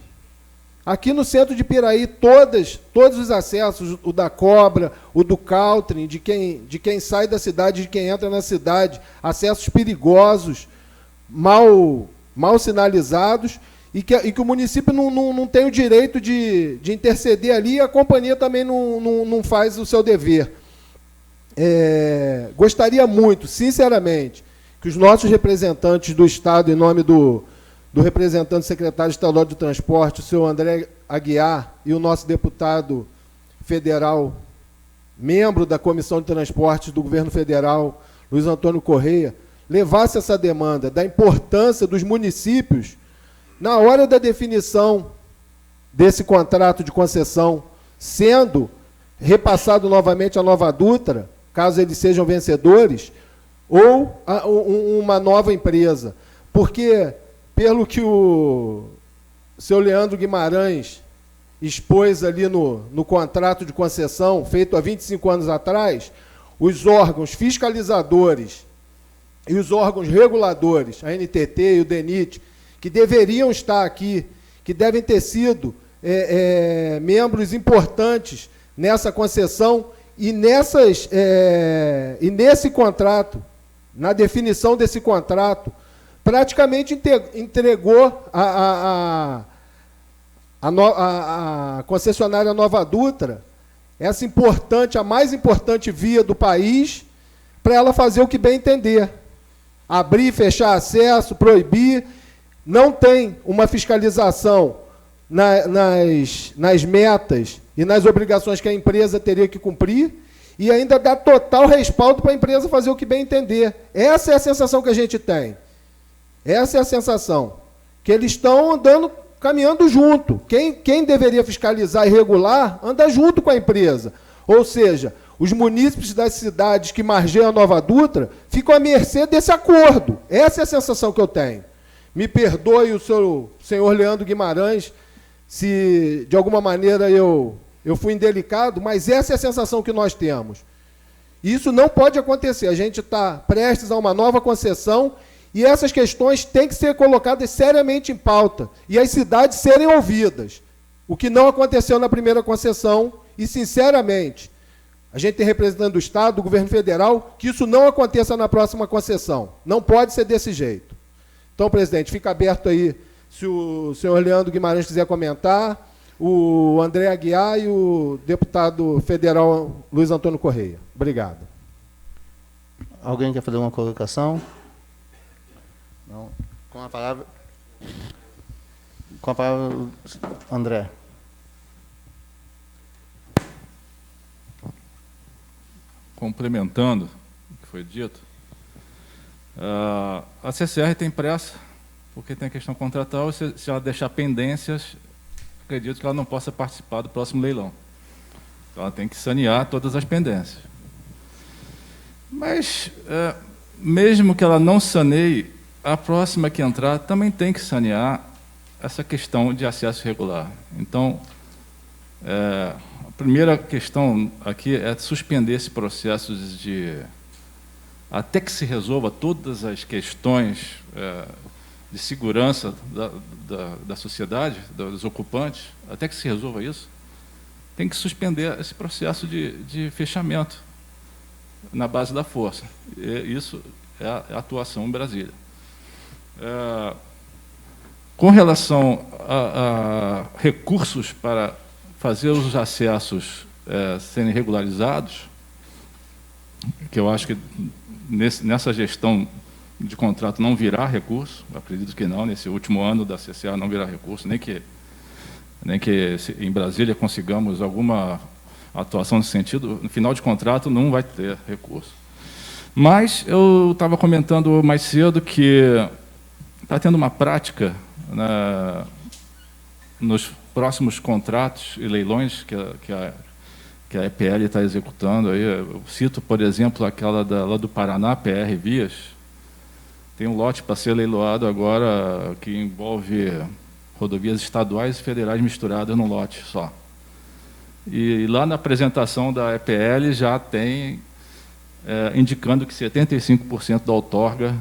Aqui no centro de Piraí, todos os acessos, o da Cobra, o do Caltrim, de quem sai da cidade, de quem entra na cidade, acessos perigosos, mal sinalizados, e que o município não tem o direito de interceder ali, e a companhia também não faz o seu dever. Gostaria muito, sinceramente, que os nossos representantes do Estado, em nome do representante secretário estadual de transporte, o senhor André Aguiar, e o nosso deputado federal, membro da Comissão de Transportes do Governo Federal, Luiz Antônio Correia, levasse essa demanda da importância dos municípios na hora da definição desse contrato de concessão, sendo repassado novamente à Nova Dutra, caso eles sejam vencedores, ou uma nova empresa. Porque, pelo que o seu Leandro Guimarães expôs ali no contrato de concessão, feito há 25 anos atrás, os órgãos fiscalizadores e os órgãos reguladores, a NTT e o DENIT, que deveriam estar aqui, que devem ter sido membros importantes nessa concessão e nesse contrato, na definição desse contrato, praticamente entregou a concessionária Nova Dutra, a mais importante via do país, para ela fazer o que bem entender. Abrir, fechar acesso, proibir. Não tem uma fiscalização nas metas e nas obrigações que a empresa teria que cumprir, e ainda dá total respaldo para a empresa fazer o que bem entender. Essa é a sensação que a gente tem. Essa é a sensação. Que eles estão caminhando junto. Quem deveria fiscalizar e regular, anda junto com a empresa. Ou seja, os munícipes das cidades que margeiam a Nova Dutra ficam à mercê desse acordo. Essa é a sensação que eu tenho. Me perdoe o senhor Leandro Guimarães, se de alguma maneira eu fui indelicado, mas essa é a sensação que nós temos. Isso não pode acontecer. A gente está prestes a uma nova concessão e essas questões têm que ser colocadas seriamente em pauta e as cidades serem ouvidas. O que não aconteceu na primeira concessão e, sinceramente, a gente tem representante do Estado, do governo federal, que isso não aconteça na próxima concessão. Não pode ser desse jeito. Então, presidente, fica aberto aí, se o senhor Leandro Guimarães quiser comentar, o André Aguiar e o deputado federal Luiz Antônio Correia. Obrigado. Alguém quer fazer uma colocação? Não. Com a palavra, André. Complementando o que foi dito, a CCR tem pressa, porque tem a questão contratual, se ela deixar pendências, acredito que ela não possa participar do próximo leilão. Então, ela tem que sanear todas as pendências. Mas, mesmo que ela não saneie, a próxima que entrar também tem que sanear essa questão de acesso regular. Então, a primeira questão aqui é suspender esse processo até que se resolva todas as questões de segurança da sociedade, dos ocupantes, até que se resolva isso, tem que suspender esse processo de fechamento na base da força. E isso é a atuação em Brasília. Com relação a recursos para fazer os acessos serem regularizados, que eu acho que nessa gestão de contrato não virá recurso, acredito que não, nesse último ano da CCA não virá recurso, nem que em Brasília consigamos alguma atuação nesse sentido, no final de contrato não vai ter recurso. Mas eu estava comentando mais cedo que está tendo uma prática nos próximos contratos e leilões que a EPL está executando. Aí, eu cito, por exemplo, aquela lá do Paraná, PR Vias. Tem um lote para ser leiloado agora que envolve rodovias estaduais e federais misturadas num lote só. E lá na apresentação da EPL já tem indicando que 75% da outorga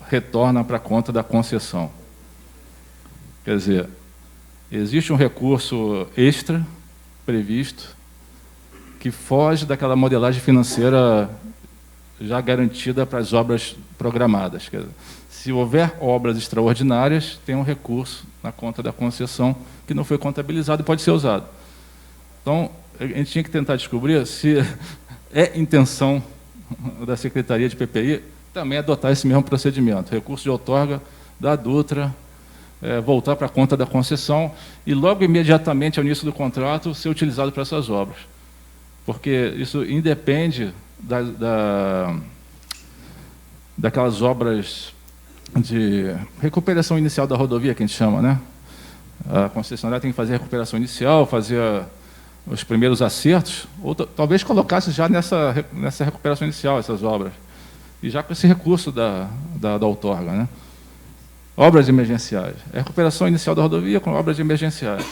retorna para a conta da concessão. Quer dizer, existe um recurso extra previsto que foge daquela modelagem financeira já garantida para as obras programadas. Quer dizer, se houver obras extraordinárias, tem um recurso na conta da concessão que não foi contabilizado e pode ser usado. Então, a gente tinha que tentar descobrir se é intenção da Secretaria de PPI também adotar esse mesmo procedimento, recurso de outorga da Dutra, voltar para a conta da concessão e logo imediatamente ao início do contrato ser utilizado para essas obras. Porque isso independe daquelas obras de recuperação inicial da rodovia, que a gente chama, né? A concessionária tem que fazer a recuperação inicial, fazer os primeiros acertos, ou talvez colocasse já nessa recuperação inicial essas obras, e já com esse recurso da outorga, né? Obras emergenciais. A recuperação inicial da rodovia com obras emergenciais.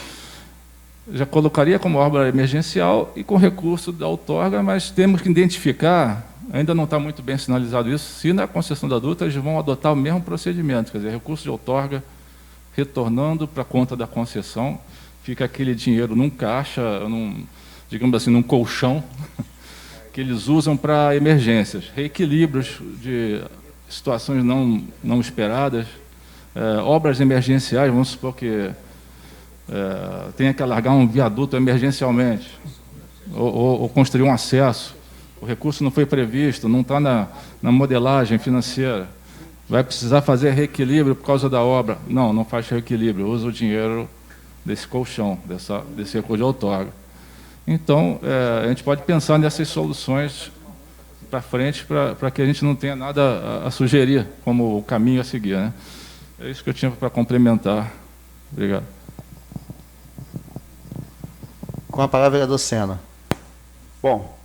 Já colocaria como obra emergencial e com recurso da outorga, mas temos que identificar, ainda não está muito bem sinalizado isso, se na concessão da Dutra eles vão adotar o mesmo procedimento, quer dizer, recurso de outorga retornando para a conta da concessão, fica aquele dinheiro num caixa, digamos assim, num colchão, que eles usam para emergências, reequilíbrios de situações não esperadas, obras emergenciais, vamos supor que tenha que alargar um viaduto emergencialmente, ou construir um acesso, o recurso não foi previsto, não está na modelagem financeira, vai precisar fazer reequilíbrio por causa da obra. Não faz reequilíbrio, usa o dinheiro desse colchão, desse recurso de outorga. Então, a gente pode pensar nessas soluções para frente, para que a gente não tenha nada a sugerir como o caminho a seguir, né? É isso que eu tinha para complementar. Obrigado. Com a palavra, vereador Sena. Bom,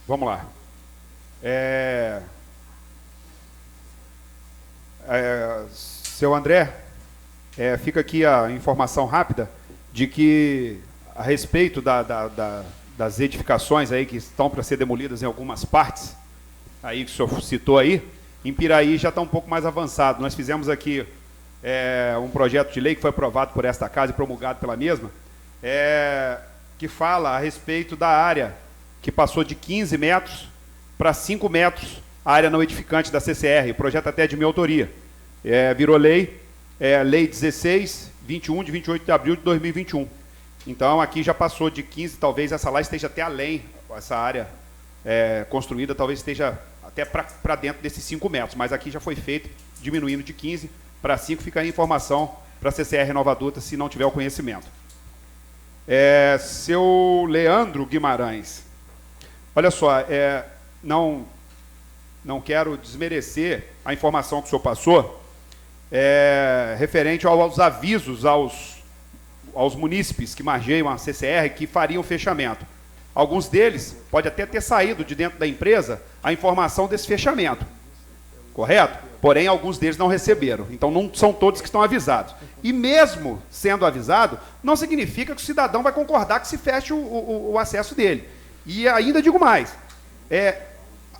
vamos lá. Seu André, fica aqui a informação rápida de que, a respeito das edificações aí que estão para ser demolidas em algumas partes, aí que o senhor citou aí, em Piraí já está um pouco mais avançado. Nós fizemos aqui um projeto de lei que foi aprovado por esta casa e promulgado pela mesma, que fala a respeito da área que passou de 15 metros para 5 metros, a área não edificante da CCR, o projeto até de minha autoria. Virou lei, lei 1621, de 28 de abril de 2021. Então, aqui já passou de 15, talvez essa lá esteja até além, essa área construída talvez esteja até para dentro desses 5 metros, mas aqui já foi feito, diminuindo de 15 para 5, fica aí a informação para a CCR Nova Dutra, se não tiver o conhecimento. Seu Leandro Guimarães, olha só, não quero desmerecer a informação que o senhor passou, referente aos avisos aos munícipes que margeiam a CCR que fariam fechamento. Alguns deles pode até ter saído de dentro da empresa a informação desse fechamento, correto? Porém, alguns deles não receberam. Então, não são todos que estão avisados. E mesmo sendo avisado, não significa que o cidadão vai concordar que se feche o acesso dele. E ainda digo mais,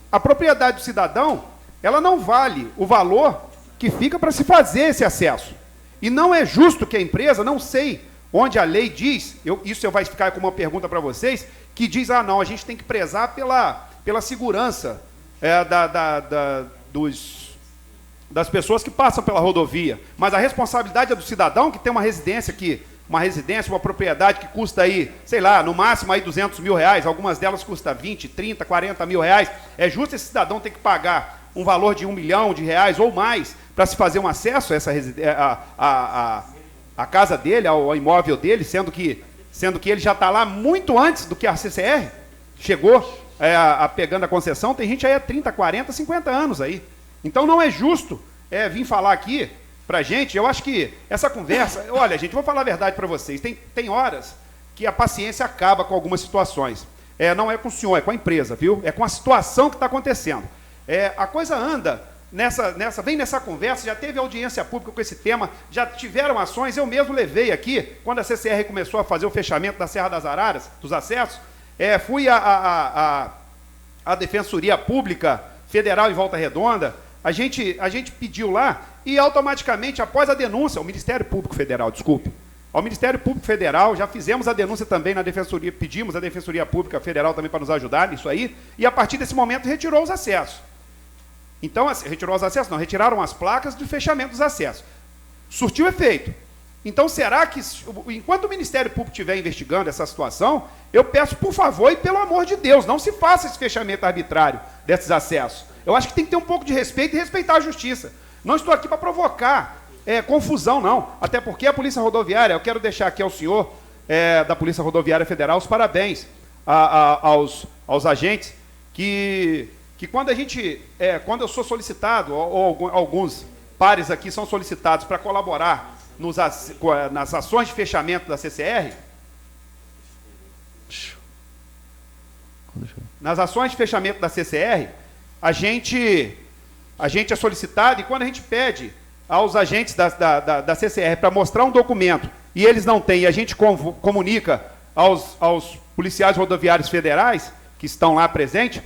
a propriedade do cidadão, ela não vale o valor que fica para se fazer esse acesso. E não é justo que a empresa, não sei onde a lei diz, isso vai ficar como uma pergunta para vocês, que diz, não, a gente tem que prezar pela segurança das pessoas que passam pela rodovia, mas a responsabilidade é do cidadão que tem uma residência, uma propriedade que custa aí, sei lá, no máximo aí R$200 mil, algumas delas custam 20, 30, 40 mil reais. É justo esse cidadão ter que pagar um valor de R$1 milhão ou mais para se fazer um acesso a casa dele, ao imóvel dele, sendo que ele já está lá muito antes do que a CCR chegou pegando a concessão. Tem gente aí há 30, 40, 50 anos aí. Então não é justo vir falar aqui para a gente. Eu acho que essa conversa... Olha, gente, vou falar a verdade para vocês. Tem horas que a paciência acaba com algumas situações. Não é com o senhor, é com a empresa, viu? É com a situação que está acontecendo. A coisa anda... Vem nessa conversa, já teve audiência pública com esse tema, já tiveram ações, eu mesmo levei aqui, quando a CCR começou a fazer o fechamento da Serra das Araras, dos acessos, fui à Defensoria Pública Federal em Volta Redonda, a gente pediu lá, e automaticamente, após a denúncia, ao Ministério Público Federal, ao Ministério Público Federal, já fizemos a denúncia também na Defensoria, pedimos a Defensoria Pública Federal também para nos ajudar nisso aí, e a partir desse momento retirou os acessos. Então, retirou os acessos? Não, retiraram as placas de fechamento dos acessos. Surtiu efeito. Então, será que, enquanto o Ministério Público estiver investigando essa situação, eu peço, por favor, e pelo amor de Deus, não se faça esse fechamento arbitrário desses acessos. Eu acho que tem que ter um pouco de respeito e respeitar a justiça. Não estou aqui para provocar confusão, não. Até porque a Polícia Rodoviária, eu quero deixar aqui ao senhor da Polícia Rodoviária Federal os parabéns aos agentes que quando quando eu sou solicitado, ou alguns pares aqui são solicitados para colaborar nas ações de fechamento da CCR, nas ações de fechamento da CCR, a gente é solicitado, e quando a gente pede aos agentes da CCR para mostrar um documento, e eles não têm, e a gente comunica aos policiais rodoviários federais, que estão lá presentes,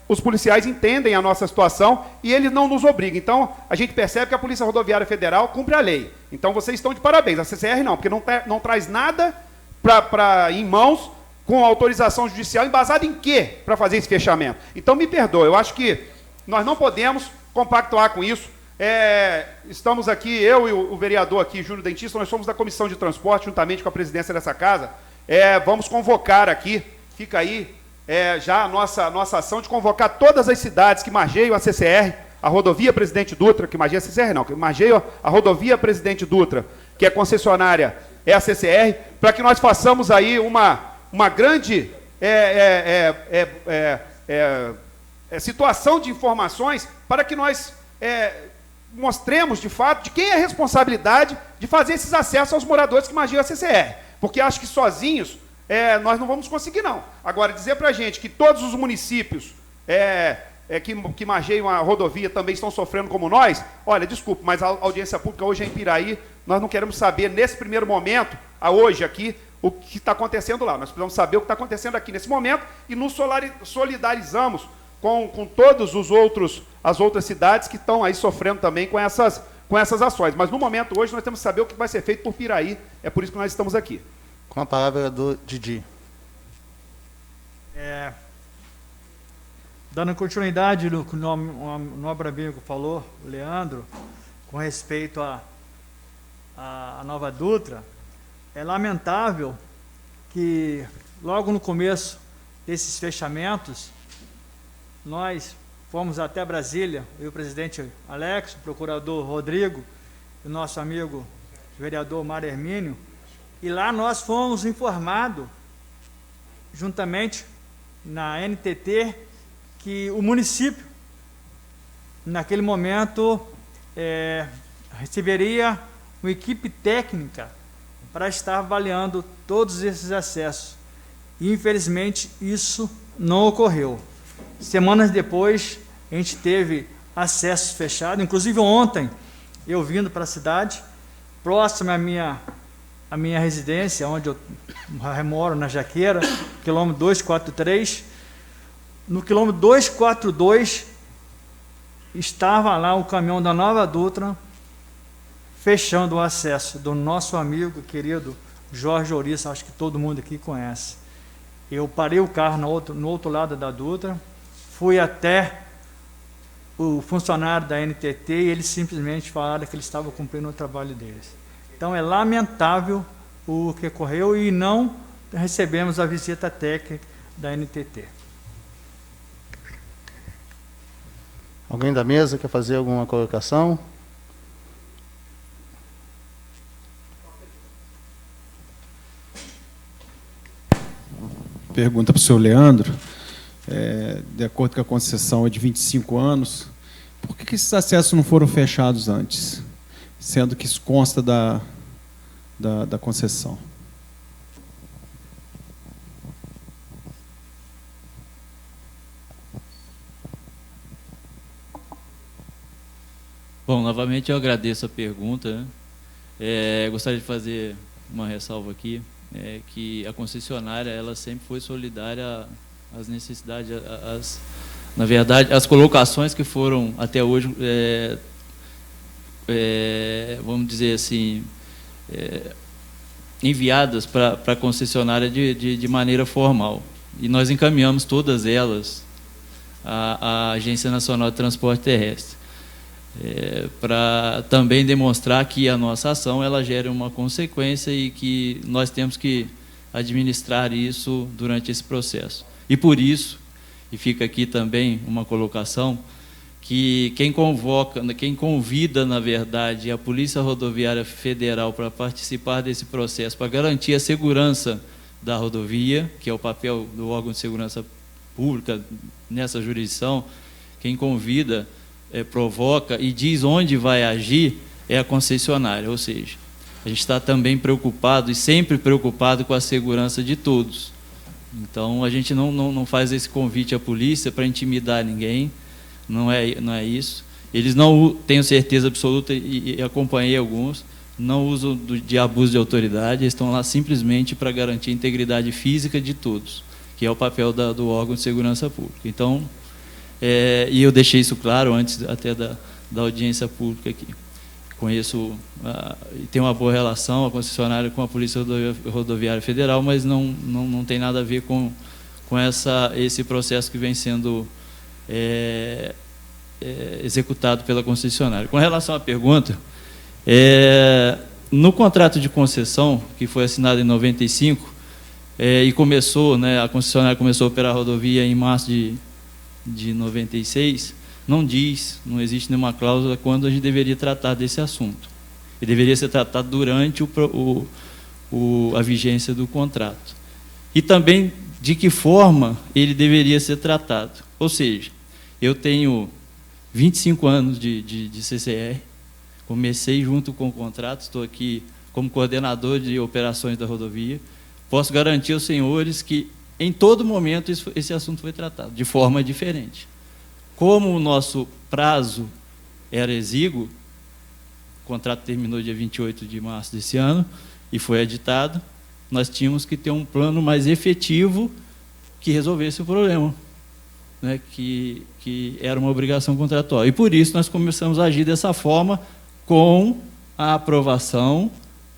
os policiais entendem a nossa situação e eles não nos obrigam. Então, a gente percebe que a Polícia Rodoviária Federal cumpre a lei. Então, vocês estão de parabéns. A CCR não, porque não traz nada em mãos com autorização judicial, embasada em quê para fazer esse fechamento? Então, me perdoe, eu acho que nós não podemos compactuar com isso. Estamos aqui, eu e o vereador aqui, Júnior Dentista, nós somos da Comissão de Transporte, juntamente com a presidência dessa casa. Vamos convocar aqui, fica aí, já a nossa ação de convocar todas as cidades que margeiam a CCR, a rodovia Presidente Dutra, que margeia a CCR não, que margeiam a rodovia Presidente Dutra, que é concessionária, é a CCR, para que nós façamos aí uma grande situação de informações para que nós mostremos, de fato, de quem é a responsabilidade de fazer esses acessos aos moradores que margeiam a CCR. Porque acho que sozinhos nós não vamos conseguir, não. Agora, dizer para a gente que todos os municípios que margeiam a rodovia também estão sofrendo como nós, olha, desculpe, mas a audiência pública hoje é em Piraí, nós não queremos saber, nesse primeiro momento, hoje aqui, o que está acontecendo lá. Nós precisamos saber o que está acontecendo aqui nesse momento e nos solidarizamos com todos as outras cidades que estão aí sofrendo também com essas ações. Mas no momento hoje nós temos que saber o que vai ser feito por Piraí, é por isso que nós estamos aqui. Com a palavra do Didi. Dando continuidade no que o nobre amigo falou, o Leandro, com respeito à Nova Dutra, é lamentável que logo no começo desses fechamentos, nós fomos até Brasília, eu e o presidente Alex, o procurador Rodrigo, e o nosso amigo o vereador Mário Hermínio, e lá nós fomos informados, juntamente na NTT, que o município, naquele momento, receberia uma equipe técnica para estar avaliando todos esses acessos. E, infelizmente, isso não ocorreu. Semanas depois, a gente teve acessos fechados, inclusive ontem, eu vindo para a cidade, próximo à minha residência, onde eu moro, na Jaqueira, quilômetro 243, no quilômetro 242, estava lá o caminhão da Nova Dutra, fechando o acesso do nosso amigo querido Jorge Ouriça, acho que todo mundo aqui conhece. Eu parei o carro no outro lado da Dutra, fui até o funcionário da NTT e eles simplesmente falaram que eles estavam cumprindo o trabalho deles. Então é lamentável o que ocorreu e não recebemos a visita técnica da NTT. Alguém da mesa quer fazer alguma colocação? Pergunta para o senhor Leandro. De acordo com a concessão é de 25 anos, por que esses acessos não foram fechados antes, sendo que isso consta da concessão? Bom, novamente eu agradeço a pergunta, né? Gostaria de fazer uma ressalva aqui, que a concessionária ela sempre foi solidária às necessidades, na verdade, as colocações que foram até hoje, vamos dizer assim, enviadas para a concessionária de maneira formal. E nós encaminhamos todas elas à Agência Nacional de Transporte Terrestre, para também demonstrar que a nossa ação ela gera uma consequência e que nós temos que administrar isso durante esse processo. E por isso, e fica aqui também uma colocação, que quem convida, na verdade, a Polícia Rodoviária Federal para participar desse processo, para garantir a segurança da rodovia, que é o papel do órgão de segurança pública nessa jurisdição, quem convida, provoca e diz onde vai agir é a concessionária, ou seja, a gente está também preocupado e sempre preocupado com a segurança de todos. Então, a gente não faz esse convite à polícia para intimidar ninguém, não é isso. Eles não, tenho certeza absoluta, e acompanhei alguns, não usam de abuso de autoridade, eles estão lá simplesmente para garantir a integridade física de todos, que é o papel do órgão de segurança pública. Então, e eu deixei isso claro antes até da audiência pública aqui. Conheço e tenho uma boa relação, a concessionária, com a Polícia Rodoviária Federal, mas não tem nada a ver com esse processo que vem sendo executado pela concessionária. Com relação à pergunta, no contrato de concessão, que foi assinado em 95, e começou, né, a concessionária começou a operar a rodovia em março de 96, não existe nenhuma cláusula quando a gente deveria tratar desse assunto. E deveria ser tratado durante a vigência do contrato. E também de que forma ele deveria ser tratado. Ou seja, eu tenho 25 anos de CCR, comecei junto com o contrato, estou aqui como coordenador de operações da rodovia. Posso garantir aos senhores que em todo momento esse assunto foi tratado, de forma diferente. Como o nosso prazo era exíguo, o contrato terminou dia 28 de março desse ano e foi editado, nós tínhamos que ter um plano mais efetivo que resolvesse o problema, né, que era uma obrigação contratual. E por isso nós começamos a agir dessa forma com a aprovação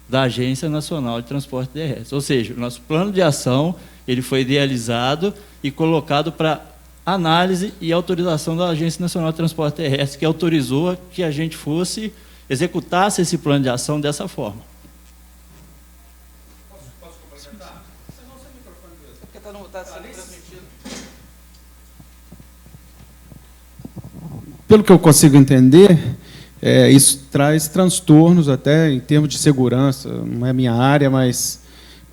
da Agência Nacional de Transporte Terrestre. Ou seja, o nosso plano de ação ele foi idealizado e colocado para análise e autorização da Agência Nacional de Transporte Terrestre, que autorizou que a gente executasse esse plano de ação dessa forma. Posso complementar? Senão seu microfone mesmo. Porque está sendo transmitido. Pelo que eu consigo entender, isso traz transtornos até em termos de segurança, não é minha área, mas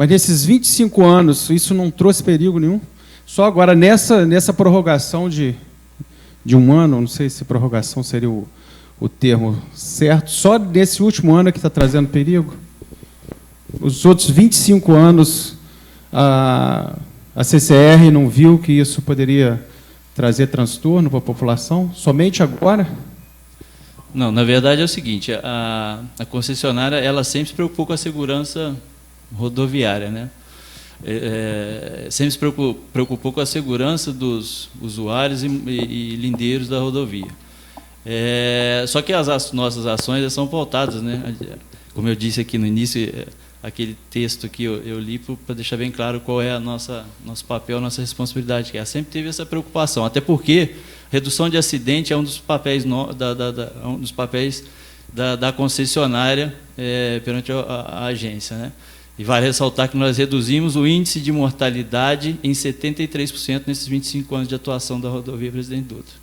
nesses 25 anos isso não trouxe perigo nenhum? Só agora, nessa prorrogação de um ano, não sei se prorrogação seria o termo certo, só nesse último ano é que está trazendo perigo? Os outros 25 anos, a CCR não viu que isso poderia trazer transtorno para a população? Somente agora? Não, na verdade é o seguinte, a concessionária ela sempre se preocupou com a segurança rodoviária, né? Sempre se preocupou com a segurança dos usuários e lindeiros da rodovia. Só que as nossas ações são pautadas, né? Como eu disse aqui no início, aquele texto que eu li para deixar bem claro qual é nosso papel, nossa responsabilidade, que sempre teve essa preocupação, até porque redução de acidente é um dos papéis da concessionária perante a agência, né? E vale ressaltar que nós reduzimos o índice de mortalidade em 73% nesses 25 anos de atuação da rodovia Presidente Dutra.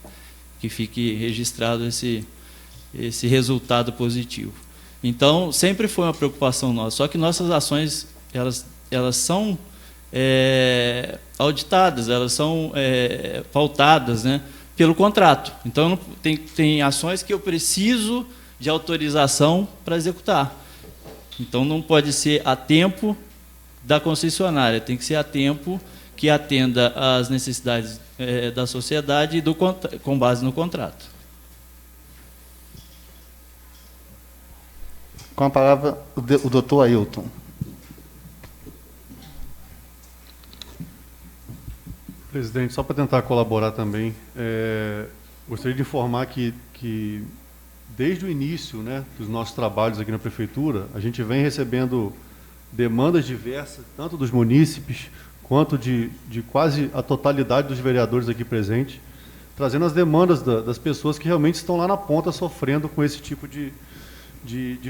Que fique registrado esse resultado positivo. Então, sempre foi uma preocupação nossa, só que nossas ações, elas são auditadas, elas são pautadas, né, pelo contrato. Então, tem ações que eu preciso de autorização para executar. Então, não pode ser a tempo da concessionária, tem que ser a tempo que atenda às necessidades da sociedade e com base no contrato. Com a palavra, o doutor Ailton. Presidente, só para tentar colaborar também, gostaria de informar que desde o início, né, dos nossos trabalhos aqui na Prefeitura, a gente vem recebendo demandas diversas, tanto dos munícipes, quanto de quase a totalidade dos vereadores aqui presentes, trazendo as demandas das pessoas que realmente estão lá na ponta sofrendo com esse tipo de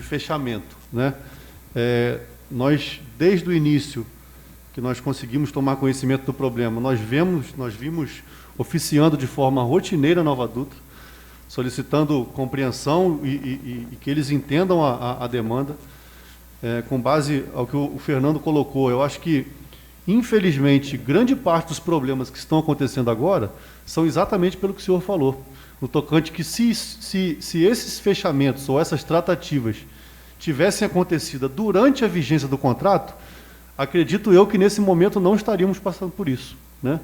fechamento, né? Nós, desde o início que nós conseguimos tomar conhecimento do problema, nós vimos oficiando de forma rotineira Nova Dutra, solicitando compreensão e que eles entendam a demanda, com base ao que o Fernando colocou. Eu acho que, infelizmente, grande parte dos problemas que estão acontecendo agora são exatamente pelo que o senhor falou, no tocante que se esses fechamentos ou essas tratativas tivessem acontecido durante a vigência do contrato, acredito eu que nesse momento não estaríamos passando por isso, né?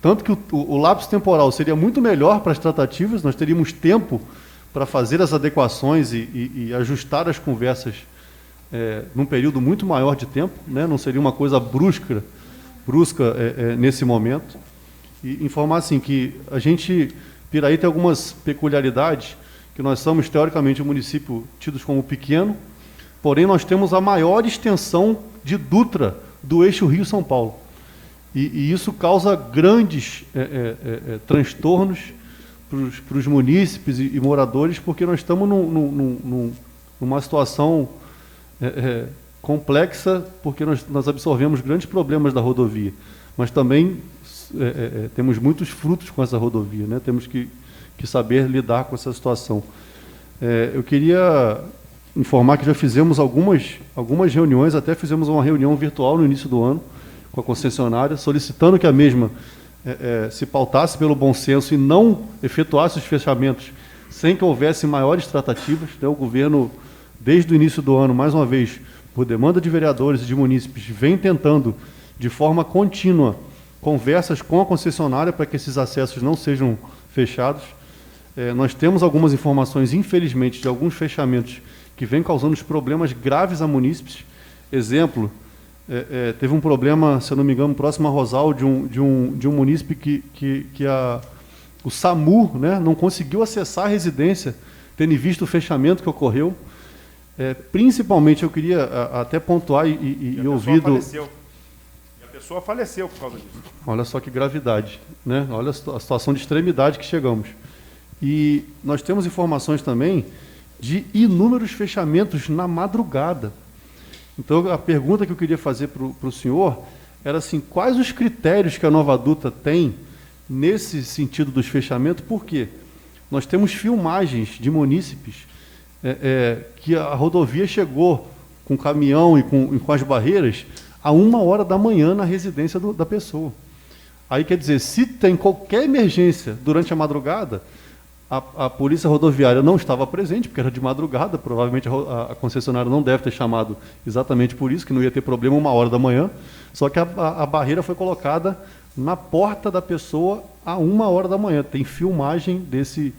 Tanto que o lapso temporal seria muito melhor para as tratativas, nós teríamos tempo para fazer as adequações e ajustar as conversas num período muito maior de tempo, né? Não seria uma coisa brusca nesse momento. E informar assim que Piraí tem algumas peculiaridades, que nós somos teoricamente um município tidos como pequeno, porém nós temos a maior extensão de Dutra do eixo Rio-São Paulo. E isso causa grandes transtornos para os munícipes e moradores, porque nós estamos numa situação complexa, porque nós absorvemos grandes problemas da rodovia, mas também temos muitos frutos com essa rodovia, né? Temos que saber lidar com essa situação. Eu queria informar que já fizemos algumas reuniões, até fizemos uma reunião virtual no início do ano com a concessionária, solicitando que a mesma se pautasse pelo bom senso e não efetuasse os fechamentos sem que houvesse maiores tratativas, né? O governo, desde o início do ano, mais uma vez, por demanda de vereadores e de munícipes, vem tentando, de forma contínua, conversas com a concessionária para que esses acessos não sejam fechados. Nós temos algumas informações, infelizmente, de alguns fechamentos que vêm causando problemas graves a munícipes. Exemplo, teve um problema, se eu não me engano, próximo a Rosal, de um munícipe que o SAMU, né, não conseguiu acessar a residência, tendo visto o fechamento que ocorreu. Principalmente, eu queria até pontuar e ouvir do... A pessoa faleceu por causa disso. Olha só que gravidade, né? Olha a situação de extremidade que chegamos. E nós temos informações também de inúmeros fechamentos na madrugada. Então, a pergunta que eu queria fazer para o senhor era assim, quais os critérios que a Nova Dutra tem nesse sentido dos fechamentos? Por quê? Nós temos filmagens de munícipes que a rodovia chegou com caminhão e com as barreiras a 1h da manhã na residência da pessoa. Aí, quer dizer, se tem qualquer emergência durante a madrugada, a polícia rodoviária não estava presente, porque era de madrugada, provavelmente a concessionária não deve ter chamado exatamente por isso, que não ia ter problema 1h da manhã, só que a barreira foi colocada na porta da pessoa a 1h da manhã. Tem filmagem desse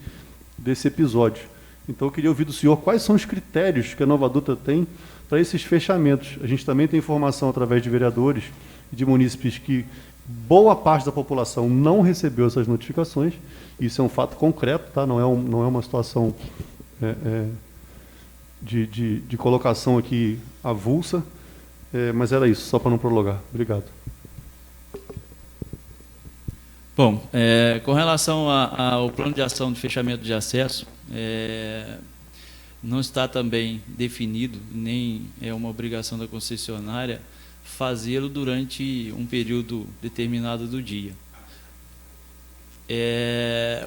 episódio. Então, eu queria ouvir do senhor quais são os critérios que a Nova Dutra tem para esses fechamentos. A gente também tem informação através de vereadores e de munícipes que boa parte da população não recebeu essas notificações. Isso é um fato concreto, tá? Não é uma situação de colocação aqui avulsa, mas era isso, só para não prolongar. Obrigado. Bom, com relação ao plano de ação de fechamento de acesso, não está também definido, nem é uma obrigação da concessionária, fazê-lo durante um período determinado do dia.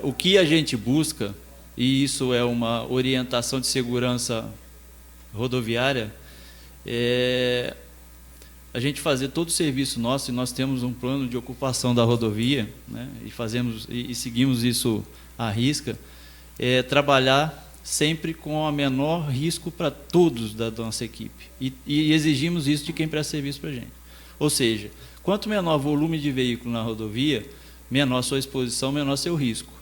O que a gente busca, e isso é uma orientação de segurança rodoviária, a gente fazer todo o serviço nosso, e nós temos um plano de ocupação da rodovia, né, e seguimos isso à risca, trabalhar sempre com o menor risco para todos da nossa equipe. E exigimos isso de quem presta serviço para a gente. Ou seja, quanto menor volume de veículo na rodovia, menor sua exposição, menor seu risco.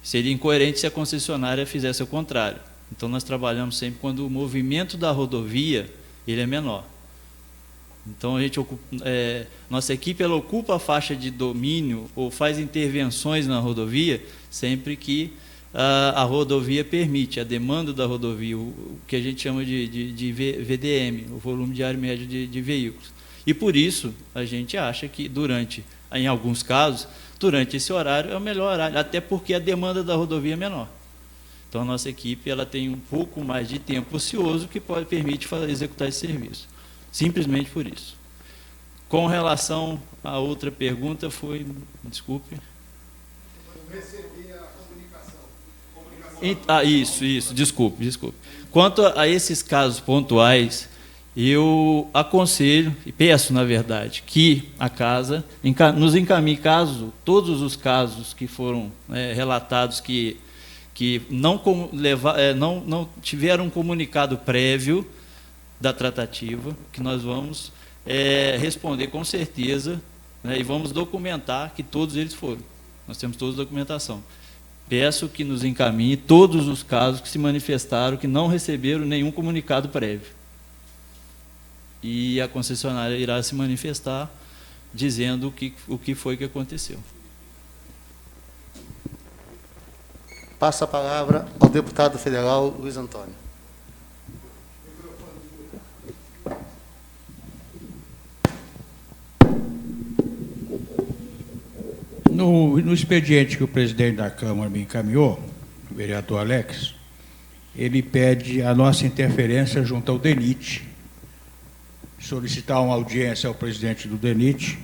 Seria incoerente se a concessionária fizesse o contrário. Então, nós trabalhamos sempre quando o movimento da rodovia ele é menor. Então, nossa equipe ela ocupa a faixa de domínio ou faz intervenções na rodovia sempre que a rodovia permite, a demanda da rodovia, o que a gente chama de VDM, o volume diário médio de veículos. E por isso a gente acha que em alguns casos, durante esse horário é o melhor horário, até porque a demanda da rodovia é menor. Então a nossa equipe ela tem um pouco mais de tempo ocioso que permite executar esse serviço. Simplesmente por isso. Com relação à outra pergunta desculpe. Isso, desculpe. Quanto a esses casos pontuais, eu aconselho, e peço, na verdade, que a casa nos encaminhe todos os casos que foram relatados que não tiveram um comunicado prévio da tratativa, que nós vamos responder com certeza, né, e vamos documentar que todos eles foram. Nós temos toda a documentação. Peço que nos encaminhe todos os casos que se manifestaram, que não receberam nenhum comunicado prévio. E a concessionária irá se manifestar dizendo o que foi que aconteceu. Passa a palavra ao deputado federal Luiz Antônio. No expediente que o presidente da Câmara me encaminhou, o vereador Alex, ele pede a nossa interferência junto ao DENIT, solicitar uma audiência ao presidente do DENIT,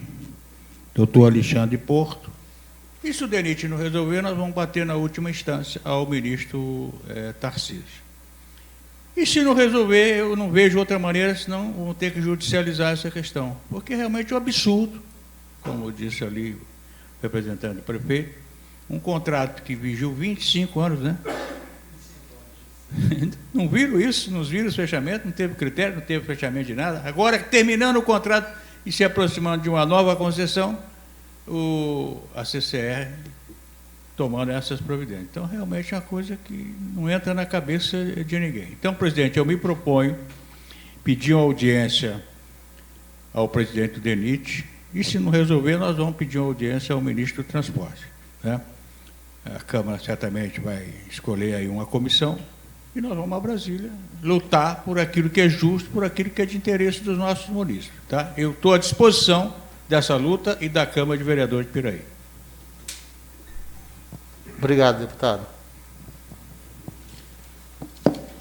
doutor Alexandre Porto, e se o DENIT não resolver, nós vamos bater na última instância ao ministro Tarcísio. E se não resolver, eu não vejo outra maneira, senão vão ter que judicializar essa questão, porque realmente é um absurdo, como disse ali representante do prefeito, um contrato que vigiu 25 anos, né? Não viram isso, não viram os fechamentos, não teve critério, não teve fechamento de nada. Agora, terminando o contrato e se aproximando de uma nova concessão, a CCR tomando essas providências. Então, realmente é uma coisa que não entra na cabeça de ninguém. Então, presidente, eu me proponho pedir uma audiência ao presidente do DENIT, e se não resolver, nós vamos pedir uma audiência ao ministro do Transporte, né? A Câmara certamente vai escolher aí uma comissão e nós vamos a Brasília lutar por aquilo que é justo, por aquilo que é de interesse dos nossos munícipes, tá? Eu estou à disposição dessa luta e da Câmara de Vereadores de Piraí. Obrigado, deputado.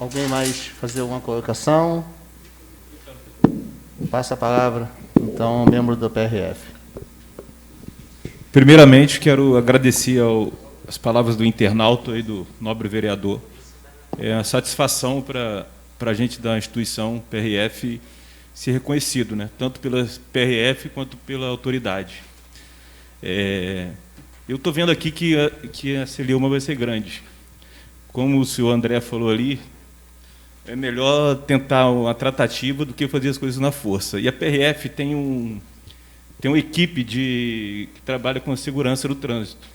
Alguém mais fazer alguma colocação? Passa a palavra, então, ao membro do PRF. Primeiramente, quero agradecer as palavras do internauta e do nobre vereador. É a satisfação para a gente da instituição PRF ser reconhecido, né? Tanto pela PRF quanto pela autoridade. Eu estou vendo aqui que a celeuma vai ser grande. Como o senhor André falou ali, é melhor tentar uma tratativa do que fazer as coisas na força. E a PRF tem uma equipe que trabalha com a segurança do trânsito,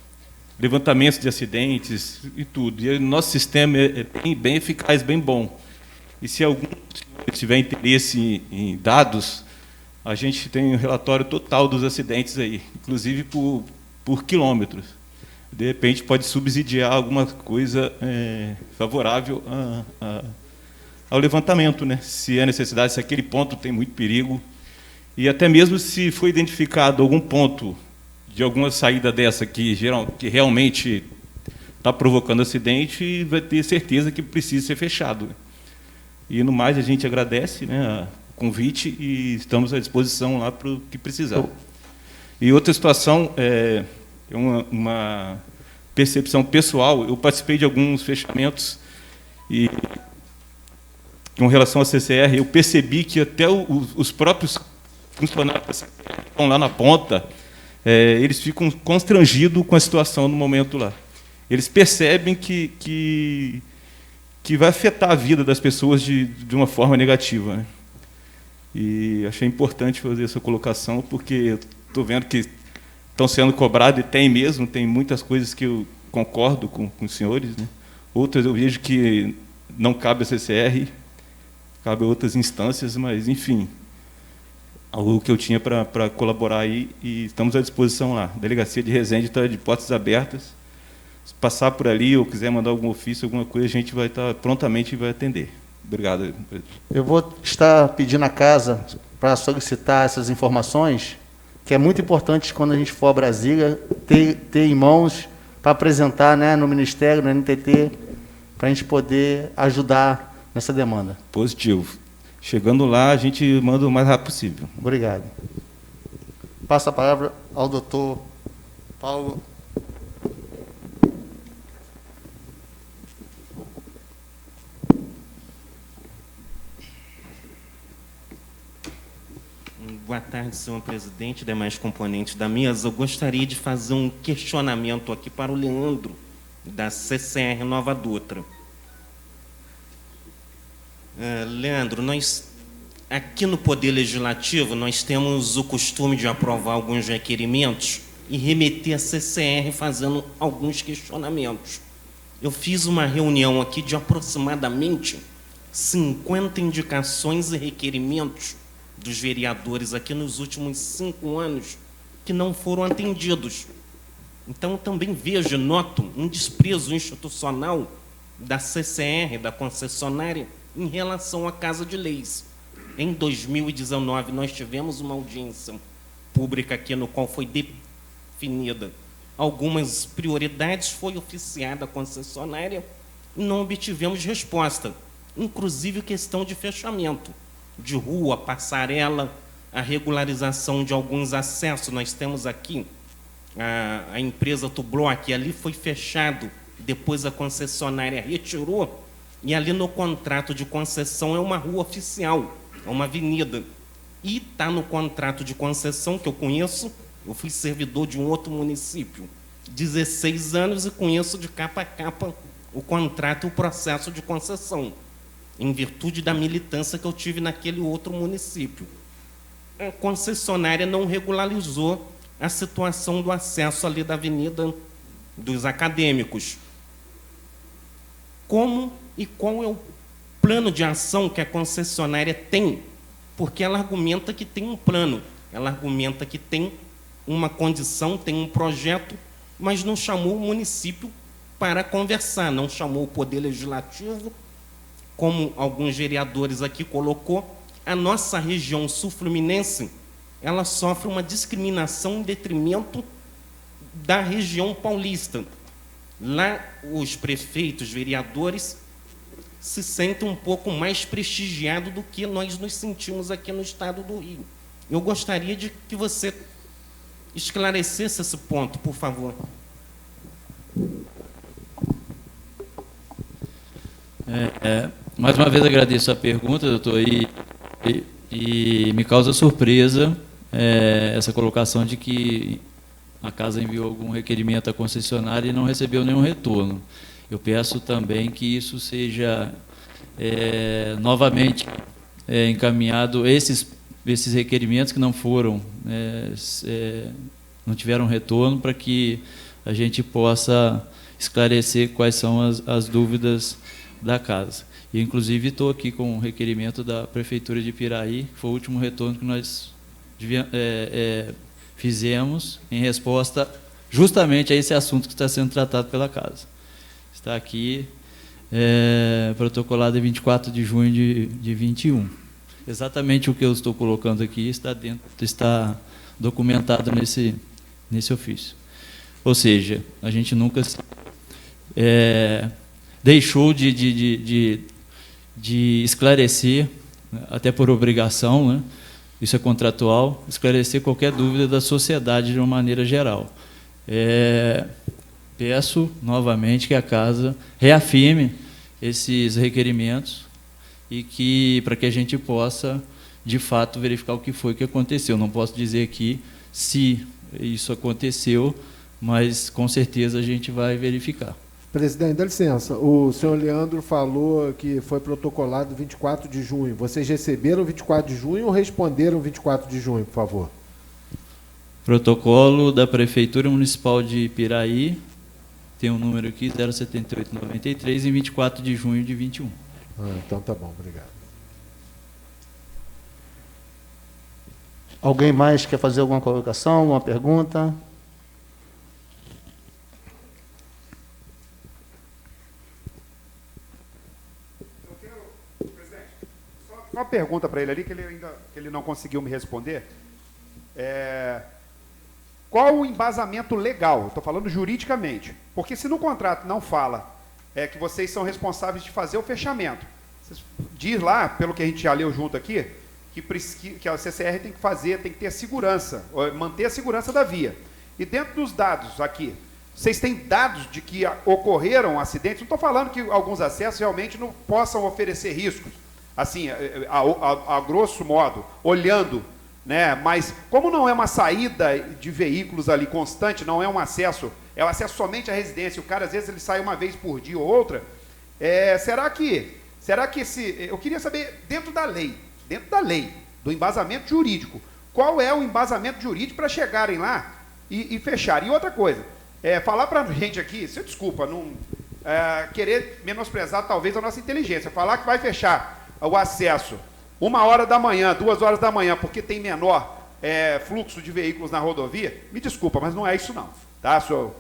levantamento de acidentes e tudo. E o nosso sistema é bem eficaz, bem bom. E se algum tiver interesse em dados, a gente tem um relatório total dos acidentes aí, inclusive por quilômetros. De repente pode subsidiar alguma coisa favorável ao levantamento, né? Se é necessidade, se aquele ponto tem muito perigo, e até mesmo se for identificado algum ponto de alguma saída dessa que realmente está provocando acidente, vai ter certeza que precisa ser fechado. E, no mais, a gente agradece, né, o convite e estamos à disposição lá para o que precisar. E outra situação, uma percepção pessoal, eu participei de alguns fechamentos e, com relação à CCR, eu percebi que até os próprios funcionários da CCR que estão lá na ponta, eles ficam constrangidos com a situação no momento lá. Eles percebem que vai afetar a vida das pessoas de uma forma negativa, né? E achei importante fazer essa colocação, porque estou vendo que estão sendo cobrados, e tem mesmo, tem muitas coisas que eu concordo com os senhores, né? Outras eu vejo que não cabe a CCR, cabe a outras instâncias, mas, enfim, algo que eu tinha para colaborar aí, e estamos à disposição lá. A Delegacia de Resende está de portas abertas. Se passar por ali ou quiser mandar algum ofício, alguma coisa, a gente vai estar prontamente e vai atender. Obrigado. Eu vou estar pedindo à casa para solicitar essas informações, que é muito importante quando a gente for a Brasília, ter em mãos para apresentar, né, no Ministério, no NTT, para a gente poder ajudar nessa demanda. Positivo. Chegando lá, a gente manda o mais rápido possível. Obrigado. Passo a palavra ao doutor Paulo. Boa tarde, senhor presidente e demais componentes da mesa. Eu gostaria de fazer um questionamento aqui para o Leandro, da CCR Nova Dutra. Leandro, nós, aqui no Poder Legislativo, nós temos o costume de aprovar alguns requerimentos e remeter a CCR fazendo alguns questionamentos. Eu fiz uma reunião aqui de aproximadamente 50 indicações e requerimentos dos vereadores aqui nos últimos 5 anos que não foram atendidos. Então, eu também vejo e noto um desprezo institucional da CCR, da concessionária, em relação à Casa de Leis. Em 2019, nós tivemos uma audiência pública aqui, no qual foi definida algumas prioridades, foi oficiada a concessionária e não obtivemos resposta, inclusive questão de fechamento de rua, passarela, a regularização de alguns acessos. Nós temos aqui a empresa Tubloc, ali foi fechado, depois a concessionária retirou, e ali no contrato de concessão é uma rua oficial, é uma avenida. E está no contrato de concessão, que eu conheço, eu fui servidor de um outro município, 16 anos, e conheço de capa a capa o contrato e o processo de concessão, em virtude da militância que eu tive naquele outro município. A concessionária não regularizou a situação do acesso ali da Avenida dos Acadêmicos. Como e qual é o plano de ação que a concessionária tem? Porque ela argumenta que tem um plano, ela argumenta que tem uma condição, tem um projeto, mas não chamou o município para conversar, não chamou o Poder Legislativo. Como alguns vereadores aqui colocou, a nossa região sul-fluminense, ela sofre uma discriminação em detrimento da região paulista. Lá, os prefeitos, vereadores, se sentem um pouco mais prestigiados do que nós nos sentimos aqui no estado do Rio. Eu gostaria de que você esclarecesse esse ponto, por favor. Mais uma vez agradeço a pergunta, doutor, e me causa surpresa essa colocação de que a casa enviou algum requerimento à concessionária e não recebeu nenhum retorno. Eu peço também que isso seja novamente encaminhado, esses requerimentos que não foram, não tiveram retorno, para que a gente possa esclarecer quais são as dúvidas da casa. E, inclusive, estou aqui com um requerimento da Prefeitura de Piraí, que foi o último retorno que nós fizemos em resposta justamente a esse assunto que está sendo tratado pela casa. Está aqui, protocolado em 24 de junho de 21. Exatamente o que eu estou colocando aqui está documentado nesse ofício. Ou seja, a gente nunca deixou de esclarecer, até por obrigação, né? Isso é contratual, esclarecer qualquer dúvida da sociedade de uma maneira geral. Peço novamente que a casa reafirme esses requerimentos e para que a gente possa, de fato, verificar o que foi que aconteceu. Não posso dizer aqui se isso aconteceu, mas com certeza a gente vai verificar. Presidente, dá licença. O senhor Leandro falou que foi protocolado 24 de junho. Vocês receberam 24 de junho ou responderam 24 de junho, por favor? Protocolo da Prefeitura Municipal de Piraí, tem um número aqui, 07893, em 24 de junho de 21. Então tá bom, obrigado. Alguém mais quer fazer alguma colocação, alguma pergunta? Uma pergunta para ele ali, que ele não conseguiu me responder. Qual o embasamento legal? Estou falando juridicamente. Porque se no contrato não fala que vocês são responsáveis de fazer o fechamento, diz lá, pelo que a gente já leu junto aqui, que a CCR tem que fazer, tem que ter segurança, manter a segurança da via. E dentro dos dados aqui, vocês têm dados de que ocorreram acidentes? Não estou falando que alguns acessos realmente não possam oferecer riscos, assim, a grosso modo, olhando, né? Mas como não é uma saída de veículos ali constante, não é um acesso, é um acesso somente à residência, o cara às vezes ele sai uma vez por dia ou outra, será que eu queria saber, dentro da lei, do embasamento jurídico, qual é o embasamento jurídico para chegarem lá e fecharem? E outra coisa, falar para a gente aqui, se desculpa, não querer menosprezar talvez a nossa inteligência, falar que vai fechar o acesso 1h da manhã, 2h da manhã, porque tem menor fluxo de veículos na rodovia, me desculpa, mas não é isso não. Tá, senhor?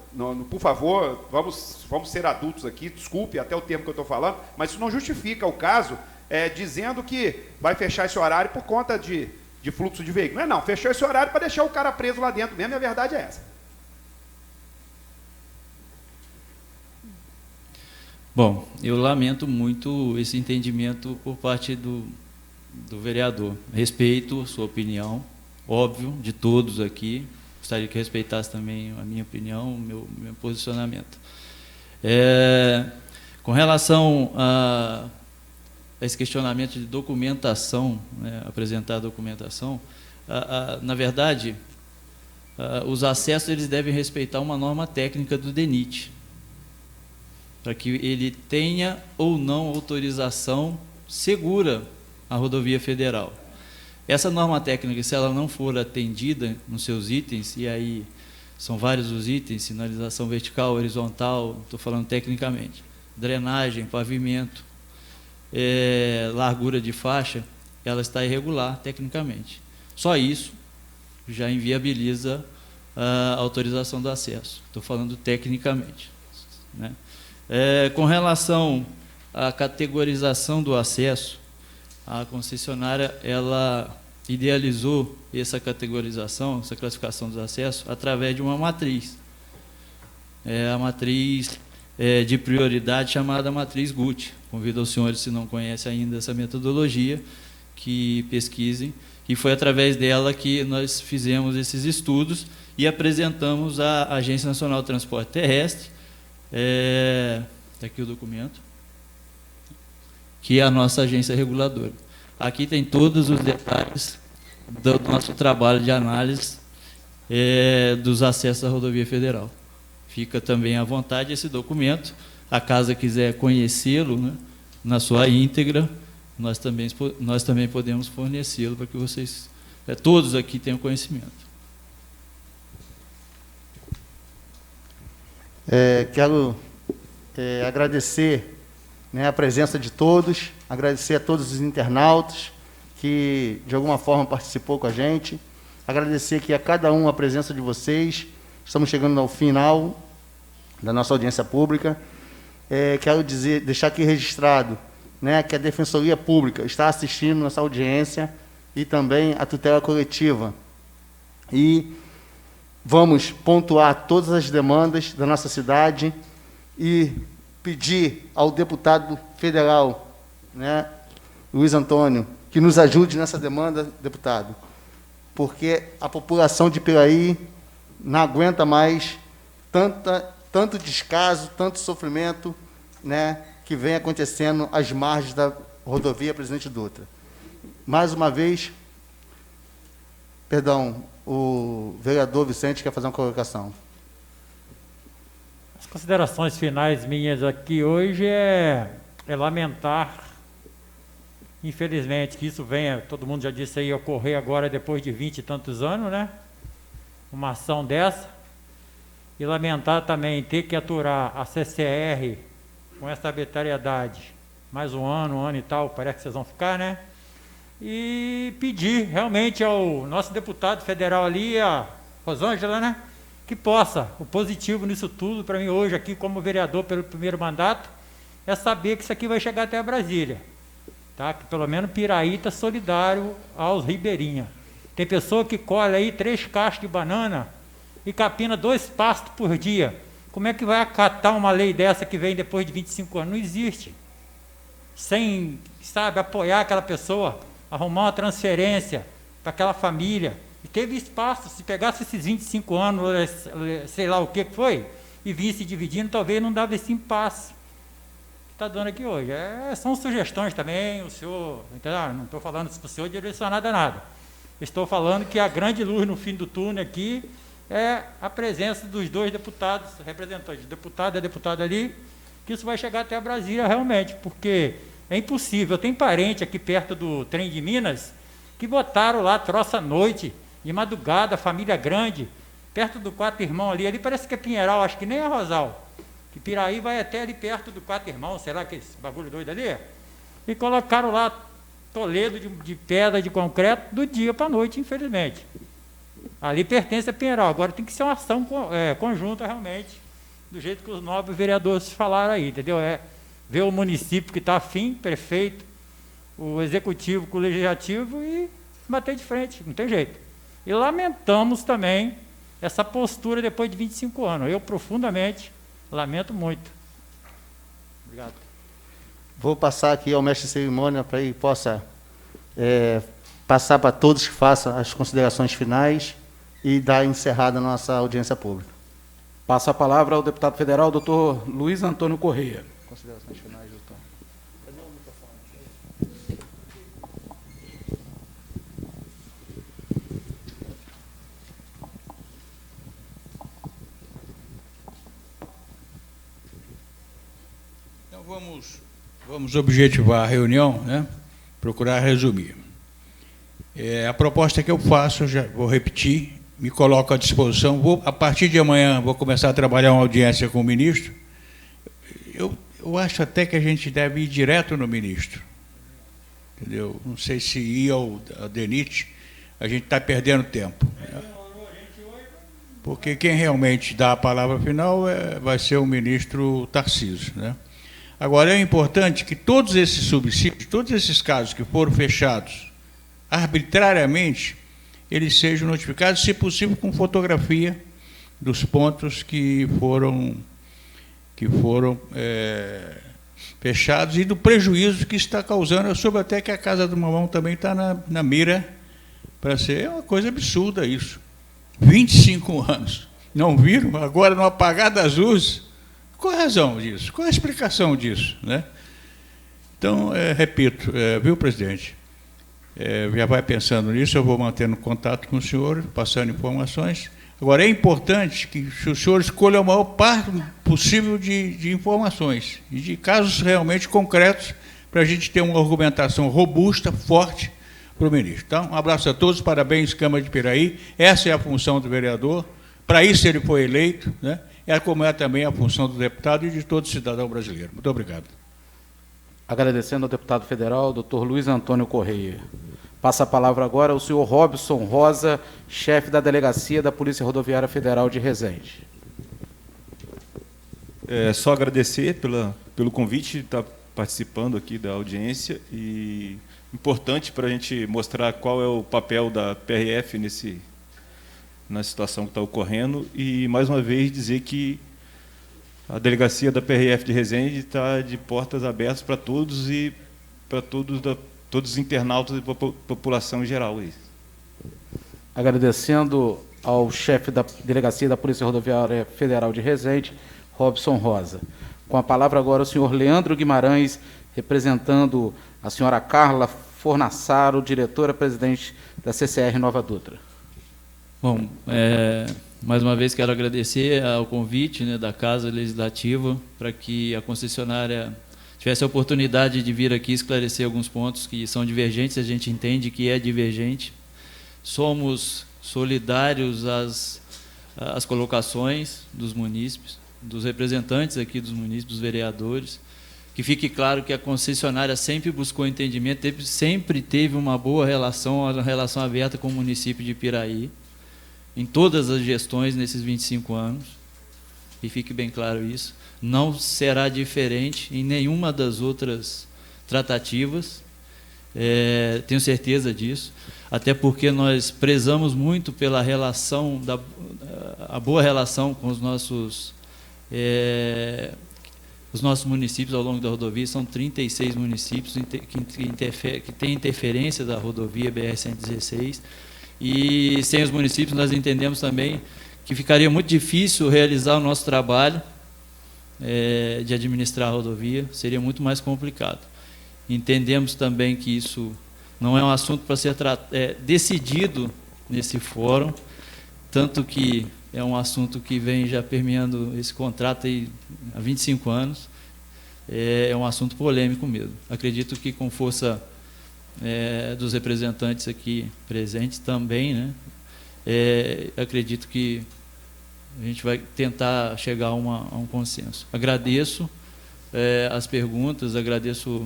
Por favor, vamos ser adultos aqui, desculpe até o termo que eu estou falando, mas isso não justifica o caso dizendo que vai fechar esse horário por conta de fluxo de veículos. Não, fechou esse horário para deixar o cara preso lá dentro mesmo, e a verdade é essa. Bom, eu lamento muito esse entendimento por parte do vereador. Respeito a sua opinião, óbvio, de todos aqui. Gostaria que respeitasse também a minha opinião, o meu posicionamento. Com relação a esse questionamento de documentação, né, apresentar a documentação, na verdade, os acessos eles devem respeitar uma norma técnica do DENIT, para que ele tenha ou não autorização segura à rodovia federal. Essa norma técnica, se ela não for atendida nos seus itens, e aí são vários os itens, sinalização vertical, horizontal, estou falando tecnicamente, drenagem, pavimento, largura de faixa, ela está irregular tecnicamente. Só isso já inviabiliza a autorização do acesso. Estou falando tecnicamente, né? Com relação à categorização do acesso, a concessionária ela idealizou essa categorização, essa classificação dos acessos, através de uma matriz. A matriz de prioridade chamada matriz GUT. Convido os senhores, se não conhecem ainda essa metodologia, que pesquisem. E foi através dela que nós fizemos esses estudos e apresentamos à Agência Nacional de Transporte Terrestre, está aqui o documento, que é a nossa agência reguladora. Aqui tem todos os detalhes do nosso trabalho de análise dos acessos à rodovia federal. Fica também à vontade esse documento. A casa quiser conhecê-lo, né, na sua íntegra, nós também podemos fornecê-lo para que vocês, todos aqui, tenham conhecimento. Quero agradecer, né, a presença de todos, agradecer a todos os internautas que, de alguma forma, participou com a gente. Agradecer aqui a cada um a presença de vocês. Estamos chegando ao final da nossa audiência pública. Quero deixar aqui registrado, né, que a Defensoria Pública está assistindo nossa audiência e também a tutela coletiva. E vamos pontuar todas as demandas da nossa cidade e pedir ao deputado federal, né, Luiz Antônio, que nos ajude nessa demanda, deputado, porque a população de Piraí não aguenta mais tanto descaso, tanto sofrimento, né, que vem acontecendo às margens da rodovia Presidente Dutra. Mais uma vez, perdão, o vereador Vicente quer fazer uma colocação. As considerações finais minhas aqui hoje é lamentar, infelizmente, que isso venha, todo mundo já disse aí, ocorrer agora depois de 20 e tantos anos, né? Uma ação dessa. E lamentar também ter que aturar a CCR com essa arbitrariedade. Mais um ano e tal, parece que vocês vão ficar, né? E pedir realmente ao nosso deputado federal ali, a Rosângela, né? Que possa, o positivo nisso tudo, para mim hoje aqui como vereador pelo primeiro mandato, é saber que isso aqui vai chegar até Brasília. Tá? Que pelo menos Piraí está solidário aos ribeirinhos. Tem pessoa que colhe aí 3 caixas de banana e capina 2 pastos por dia. Como é que vai acatar uma lei dessa que vem depois de 25 anos? Não existe. Sem, sabe, apoiar aquela pessoa, arrumar uma transferência para aquela família. E teve espaço, se pegasse esses 25 anos, sei lá o que foi, e visse dividindo, talvez não dava esse impasse que está dando aqui hoje. São sugestões também, o senhor, entendeu? Não estou falando para o senhor direcionar nada. Estou falando que a grande luz no fim do túnel aqui é a presença dos 2 deputados, representantes, deputado e deputada ali, que isso vai chegar até a Brasília realmente, porque é impossível. Tem parente aqui perto do trem de Minas que botaram lá troça à noite, de madrugada, família grande, perto do Quatro Irmãos ali parece que é Pinheiral, acho que nem é Rosal, que Piraí vai até ali perto do Quatro Irmãos, sei lá que esse bagulho doido ali, e colocaram lá toledo de pedra, de concreto, do dia para a noite, infelizmente. Ali pertence a Pinheiral, agora tem que ser uma ação conjunta realmente, do jeito que os nobres vereadores falaram aí, entendeu? Ver o município que está afim, prefeito, o executivo com o legislativo e bater de frente, não tem jeito. E lamentamos também essa postura depois de 25 anos. Eu profundamente lamento muito. Obrigado. Vou passar aqui ao mestre de cerimônia para ele possa passar para todos que façam as considerações finais e dar encerrada a nossa audiência pública. Passa a palavra ao deputado federal, doutor Luiz Antônio Correia. Considerações finais, doutor. Então vamos objetivar a reunião, né? Procurar resumir. A proposta que eu faço, já vou repetir, me coloco à disposição. A partir de amanhã, vou começar a trabalhar uma audiência com o ministro. Eu acho até que a gente deve ir direto no ministro. Entendeu? Não sei se ir ao DENIT, a gente está perdendo tempo. Porque quem realmente dá a palavra final vai ser o ministro Tarcísio, né? Agora, é importante que todos esses subsídios, todos esses casos que foram fechados arbitrariamente, eles sejam notificados, se possível, com fotografia dos pontos que foram fechados e do prejuízo que está causando. Eu soube até que a Casa do Mamão também está na mira para ser uma coisa absurda isso. 25 anos. Não viram? Agora, no apagar das luzes. Qual a razão disso? Qual a explicação disso, né? Então, repito, viu, presidente? Já vai pensando nisso, eu vou mantendo contato com o senhor, passando informações. Agora, é importante que o senhor escolha o maior parte possível de informações e de casos realmente concretos para a gente ter uma argumentação robusta, forte para o ministro. Então, um abraço a todos, parabéns, Câmara de Piraí. Essa é a função do vereador, para isso ele foi eleito, né? Como é também a função do deputado e de todo cidadão brasileiro. Muito obrigado. Agradecendo ao deputado federal, doutor Luiz Antônio Correia. Passa a palavra agora ao senhor Robson Rosa, chefe da Delegacia da Polícia Rodoviária Federal de Resende. Só agradecer pelo convite de estar participando aqui da audiência, e importante para a gente mostrar qual é o papel da PRF na situação que está ocorrendo, e mais uma vez dizer que a delegacia da PRF de Resende está de portas abertas para todos e para todos os internautas e para a população em geral. Agradecendo ao chefe da Delegacia da Polícia Rodoviária Federal de Resende, Robson Rosa. Com a palavra agora o senhor Leandro Guimarães, representando a senhora Carla Fornassaro, diretora-presidente da CCR Nova Dutra. Bom, mais uma vez quero agradecer ao convite, né, da Casa Legislativa para que a concessionária tivesse a oportunidade de vir aqui esclarecer alguns pontos que são divergentes, a gente entende que é divergente. Somos solidários às colocações dos munícipes, dos representantes aqui dos munícipes, dos vereadores, que fique claro que a concessionária sempre buscou entendimento, sempre teve uma boa relação, uma relação aberta com o município de Piraí, em todas as gestões nesses 25 anos, e fique bem claro isso. Não será diferente em nenhuma das outras tratativas, tenho certeza disso, até porque nós prezamos muito pela relação, a boa relação com os nossos municípios ao longo da rodovia. São 36 municípios que têm interferência da rodovia BR-116, e sem os municípios nós entendemos também que ficaria muito difícil realizar o nosso trabalho de administrar a rodovia, seria muito mais complicado. Entendemos também que isso não é um assunto para ser decidido nesse fórum, tanto que é um assunto que vem já permeando esse contrato aí há 25 anos, é um assunto polêmico mesmo. Acredito que com força dos representantes aqui presentes também, né, acredito que a gente vai tentar chegar a um consenso. Agradeço as perguntas, agradeço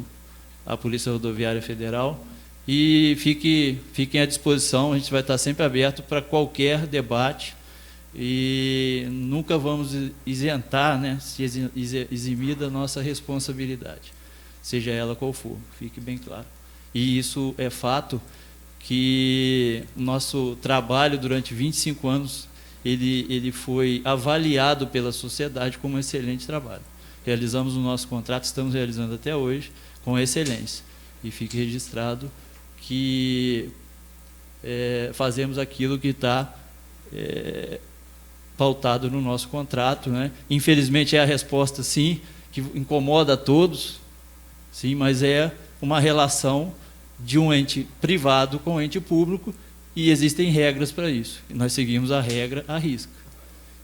à Polícia Rodoviária Federal, e fiquem à disposição, a gente vai estar sempre aberto para qualquer debate, e nunca vamos isentar, né, se eximir da nossa responsabilidade, seja ela qual for, fique bem claro. E isso é fato, que o nosso trabalho durante 25 anos, ele foi avaliado pela sociedade como um excelente trabalho. Realizamos o nosso contrato, estamos realizando até hoje, com excelência. E fique registrado que fazemos aquilo que está pautado no nosso contrato, né? Infelizmente é a resposta, sim, que incomoda a todos, sim, mas é uma relação de um ente privado com um ente público, e existem regras para isso. E nós seguimos a regra à risca.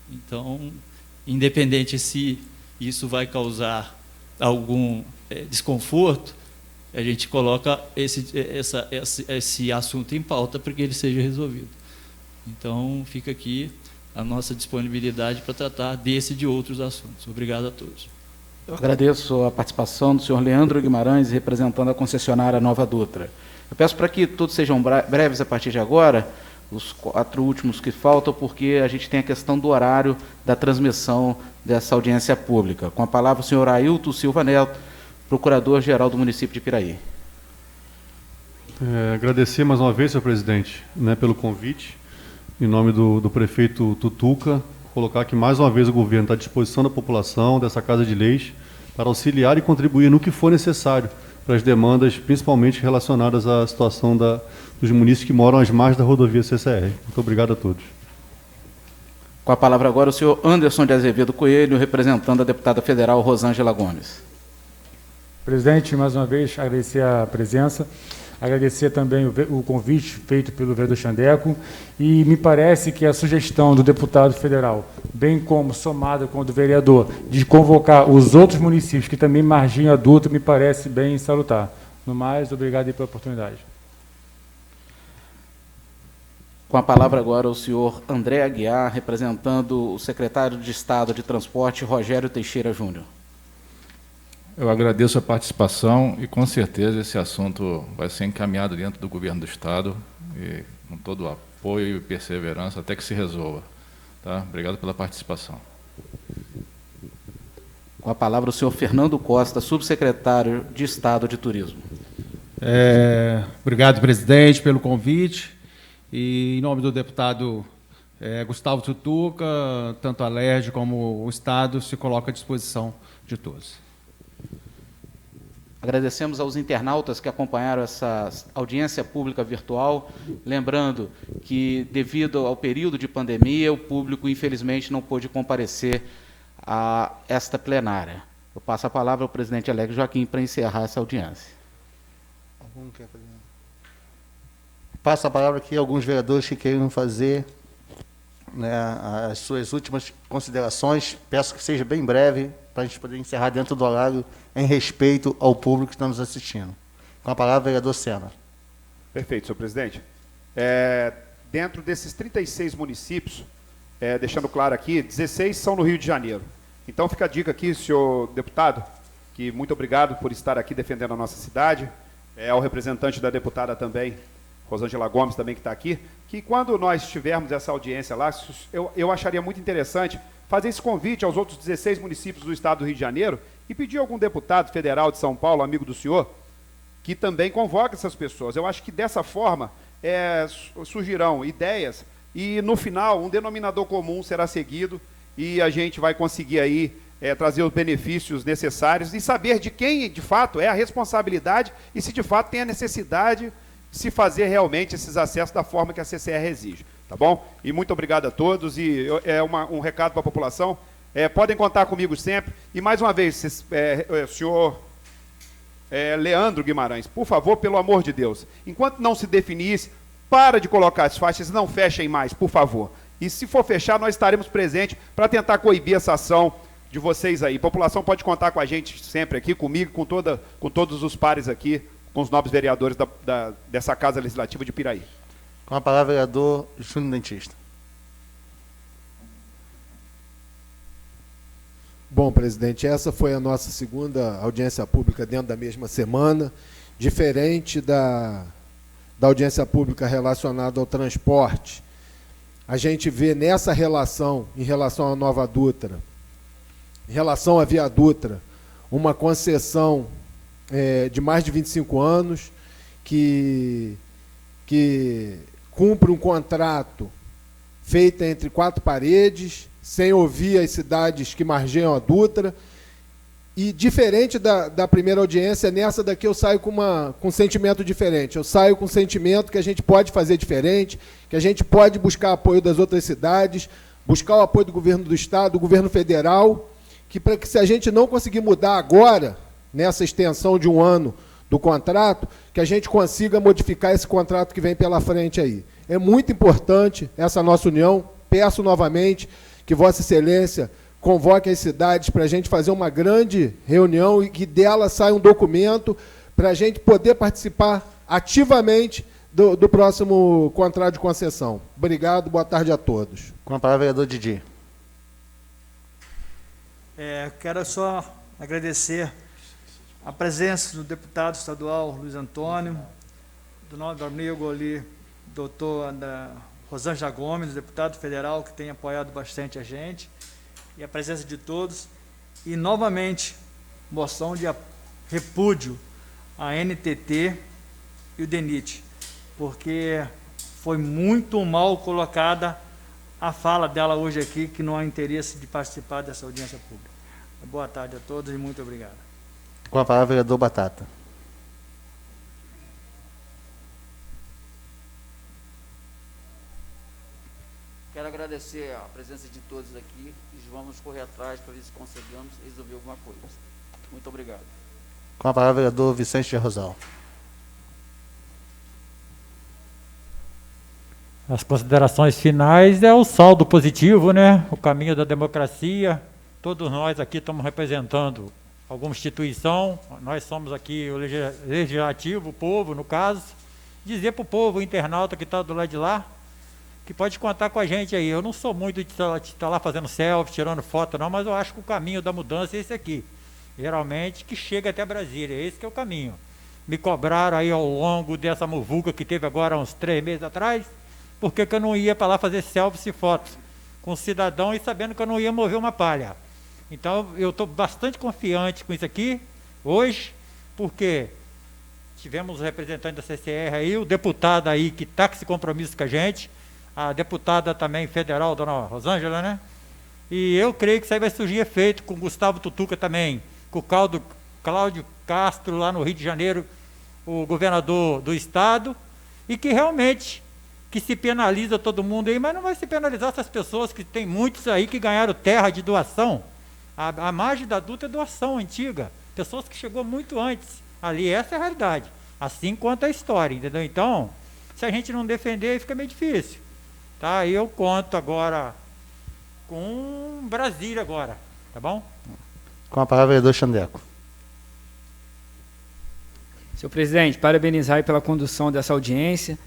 Então, independente se isso vai causar algum desconforto, a gente coloca esse assunto em pauta para que ele seja resolvido. Então, fica aqui a nossa disponibilidade para tratar desse e de outros assuntos. Obrigado a todos. Eu agradeço a participação do senhor Leandro Guimarães, representando a concessionária Nova Dutra. Eu peço para que todos sejam breves a partir de agora, os 4 últimos que faltam, porque a gente tem a questão do horário da transmissão dessa audiência pública. Com a palavra o senhor Ailton Silva Neto, procurador-geral do município de Piraí. Agradecer mais uma vez, senhor presidente, né, pelo convite, em nome do prefeito Tutuca, colocar que mais uma vez o governo está à disposição da população, dessa Casa de Leis, para auxiliar e contribuir no que for necessário para as demandas, principalmente relacionadas à situação dos munícipes que moram às margens da rodovia CCR. Muito obrigado a todos. Com a palavra agora o senhor Anderson de Azevedo Coelho, representando a deputada federal Rosângela Gomes. Presidente, mais uma vez agradecer a presença, agradecer também o convite feito pelo vereador Xandeco, e me parece que a sugestão do deputado federal, bem como somada com a do vereador, de convocar os outros municípios que também marginam a Dutra, me parece bem salutar. No mais, obrigado aí pela oportunidade. Com a palavra agora o senhor André Aguiar, representando o secretário de Estado de Transporte, Rogério Teixeira Júnior. Eu agradeço a participação e, com certeza, esse assunto vai ser encaminhado dentro do governo do Estado e com todo o apoio e perseverança até que se resolva. Tá? Obrigado pela participação. Com a palavra o senhor Fernando Costa, subsecretário de Estado de Turismo. Obrigado, presidente, pelo convite. E, em nome do deputado Gustavo Tutuca, tanto a LERJ como o Estado se coloca à disposição de todos. Agradecemos aos internautas que acompanharam essa audiência pública virtual. Lembrando que, devido ao período de pandemia, o público, infelizmente, não pôde comparecer a esta plenária. Eu passo a palavra ao presidente Alex Joaquim para encerrar essa audiência. Passo a palavra aqui a alguns vereadores que queiram fazer, né, as suas últimas considerações. Peço que seja bem breve, para a gente poder encerrar dentro do horário, em respeito ao público que está nos assistindo. Com a palavra, vereador Sena. Perfeito, senhor presidente. Dentro desses 36 municípios, deixando claro aqui, 16 são no Rio de Janeiro. Então fica a dica aqui, senhor deputado, que muito obrigado por estar aqui defendendo a nossa cidade, ao representante da deputada também, Rosângela Gomes, também que está aqui, que quando nós tivermos essa audiência lá, eu acharia muito interessante fazer esse convite aos outros 16 municípios do estado do Rio de Janeiro e pedir a algum deputado federal de São Paulo, amigo do senhor, que também convoque essas pessoas. Eu acho que dessa forma surgirão ideias e, no final, um denominador comum será seguido e a gente vai conseguir aí trazer os benefícios necessários e saber de quem, de fato, é a responsabilidade e se, de fato, tem a necessidade de se fazer realmente esses acessos da forma que a CCR exige. Tá bom? E muito obrigado a todos. E um recado para a população. Podem contar comigo sempre. E, mais uma vez, senhor Leandro Guimarães, por favor, pelo amor de Deus, enquanto não se definisse, para de colocar as faixas, não fechem mais, por favor. E se for fechar, nós estaremos presentes para tentar coibir essa ação de vocês aí. A população pode contar com a gente sempre aqui, comigo, com todos os pares aqui, com os nobres vereadores dessa Casa Legislativa de Piraí. Com a palavra, vereador Júnior Dentista. Bom, presidente, essa foi a nossa segunda audiência pública dentro da mesma semana, diferente da audiência pública relacionada ao transporte. A gente vê nessa relação, em relação à Nova Dutra, em relação à Via Dutra, uma concessão de mais de 25 anos, que cumpre um contrato feito entre quatro paredes, sem ouvir as cidades que margeiam a Dutra. E, diferente da primeira audiência, nessa daqui eu saio com um sentimento diferente. Eu saio com um sentimento que a gente pode fazer diferente, que a gente pode buscar apoio das outras cidades, buscar o apoio do governo do Estado, do governo federal, que se a gente não conseguir mudar agora, nessa extensão de 1 ano do contrato, que a gente consiga modificar esse contrato que vem pela frente aí. É muito importante essa nossa união. Peço novamente que Vossa Excelência convoque as cidades para a gente fazer uma grande reunião e que dela saia um documento para a gente poder participar ativamente do próximo contrato de concessão. Obrigado, boa tarde a todos. Com a palavra, vereador Didi. Quero só agradecer a presença do deputado estadual Luiz Antônio, do nosso amigo ali, doutor Rosângela Gomes, deputado federal, que tem apoiado bastante a gente, e a presença de todos, e novamente, moção de repúdio à NTT e o DENIT, porque foi muito mal colocada a fala dela hoje aqui, que não há interesse de participar dessa audiência pública. Boa tarde a todos e muito obrigado. Com a palavra, vereador Batata. Quero agradecer a presença de todos aqui e vamos correr atrás para ver se conseguimos resolver alguma coisa. Muito obrigado. Com a palavra, vereador Vicente de Rosal. As considerações finais é o saldo positivo, né? O caminho da democracia. Todos nós aqui estamos representando alguma instituição, nós somos aqui o legislativo, o povo, no caso. Dizer para o povo, o internauta que está do lado de lá, que pode contar com a gente aí. Eu não sou muito de estar lá fazendo selfie, tirando foto, não, mas eu acho que o caminho da mudança é esse aqui. geralmente, que chega até Brasília. Esse que é o caminho. Me cobraram aí ao longo dessa muvuca que teve agora uns 3 meses atrás, porque que eu não ia para lá fazer selfies e fotos com o cidadão e sabendo que eu não ia mover uma palha. Então, eu estou bastante confiante com isso aqui, hoje, porque tivemos o representante da CCR aí, o deputado aí que está com esse compromisso com a gente, a deputada também federal, dona Rosângela, né? E eu creio que isso aí vai surgir efeito com o Gustavo Tutuca também, com o Cláudio Castro lá no Rio de Janeiro, o governador do estado, e que realmente que se penaliza todo mundo aí, mas não vai se penalizar essas pessoas que tem muitos aí que ganharam terra de doação. A margem da Dutra é doação antiga, pessoas que chegou muito antes. Ali essa é a realidade, assim quanto a história, entendeu? Então, se a gente não defender, fica meio difícil. Tá? Aí eu conto agora com Brasília agora, tá bom? Com a palavra, vereador Xandeco. Senhor presidente, parabenizar aí pela condução dessa audiência,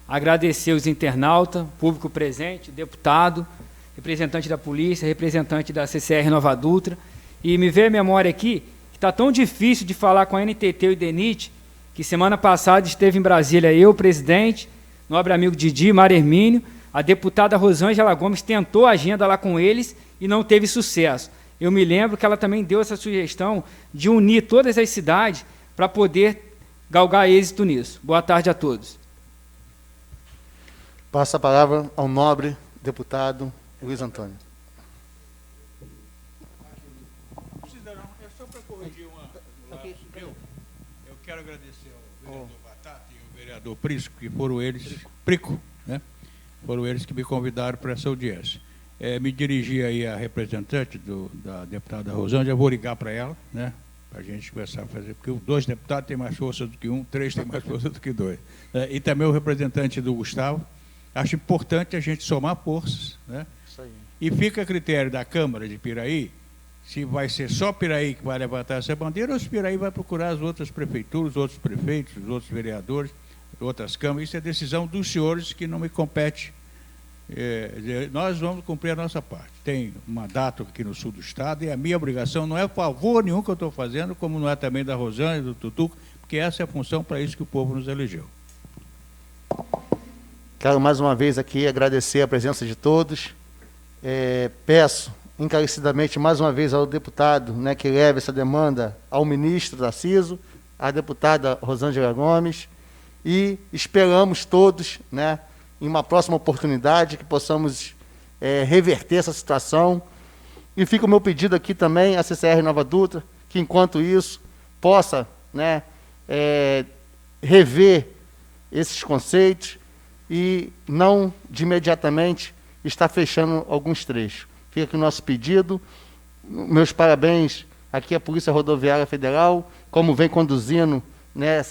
agradecer os internautas, público presente, deputado, representante da polícia, representante da CCR Nova Dutra, e me veio a memória aqui que está tão difícil de falar com a NTT e o DENIT, que semana passada esteve em Brasília eu, presidente, nobre amigo Didi, Mário Hermínio, a deputada Rosângela Gomes tentou a agenda lá com eles e não teve sucesso. Eu me lembro que ela também deu essa sugestão de unir todas as cidades para poder galgar êxito nisso. Boa tarde a todos. Passo a palavra ao nobre deputado Luiz Antônio. É só para corrigir eu quero agradecer ao vereador Batata e ao vereador Prisco, que foram eles, Prico, né? Foram eles que me convidaram para essa audiência. Me dirigi aí à representante da deputada Rosângela, vou ligar para ela, né? Para a gente começar a fazer, porque 2 deputados têm mais força do que 1, 3 têm mais força do que 2. E também o representante do Gustavo. Acho importante a gente somar forças, né? Isso aí. E fica a critério da Câmara de Piraí, se vai ser só Piraí que vai levantar essa bandeira, ou se Piraí vai procurar as outras prefeituras, os outros prefeitos, os outros vereadores, outras câmaras. Isso é decisão dos senhores que não me compete. Nós vamos cumprir a nossa parte. Tem um mandato aqui no sul do estado e a minha obrigação não é favor nenhum que eu estou fazendo, como não é também da Rosângela, do Tutuca, porque essa é a função para isso que o povo nos elegeu. Quero mais uma vez aqui agradecer a presença de todos. Peço encarecidamente mais uma vez ao deputado, né, que leve essa demanda ao ministro da CISO, à deputada Rosângela Gomes, e esperamos todos, né, em uma próxima oportunidade que possamos reverter essa situação. E fica o meu pedido aqui também à CCR Nova Dutra, que enquanto isso possa, né, rever esses conceitos e não de imediatamente estar fechando alguns trechos. Fica aqui o nosso pedido. Meus parabéns aqui à Polícia Rodoviária Federal, como vem conduzindo, né,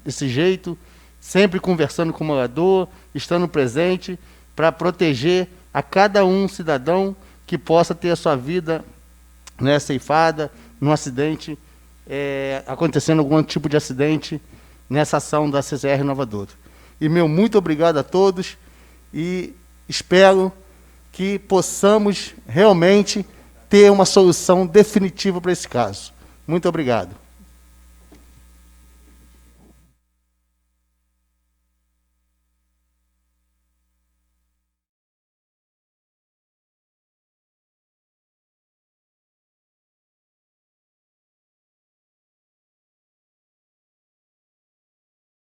esse jeito, sempre conversando com o morador, estando presente, para proteger a cada cidadão que possa ter a sua vida, né, ceifada num acidente, acontecendo algum tipo de acidente nessa ação da CCR Nova Dutra. E meu muito obrigado a todos e espero que possamos realmente ter uma solução definitiva para esse caso. Muito obrigado.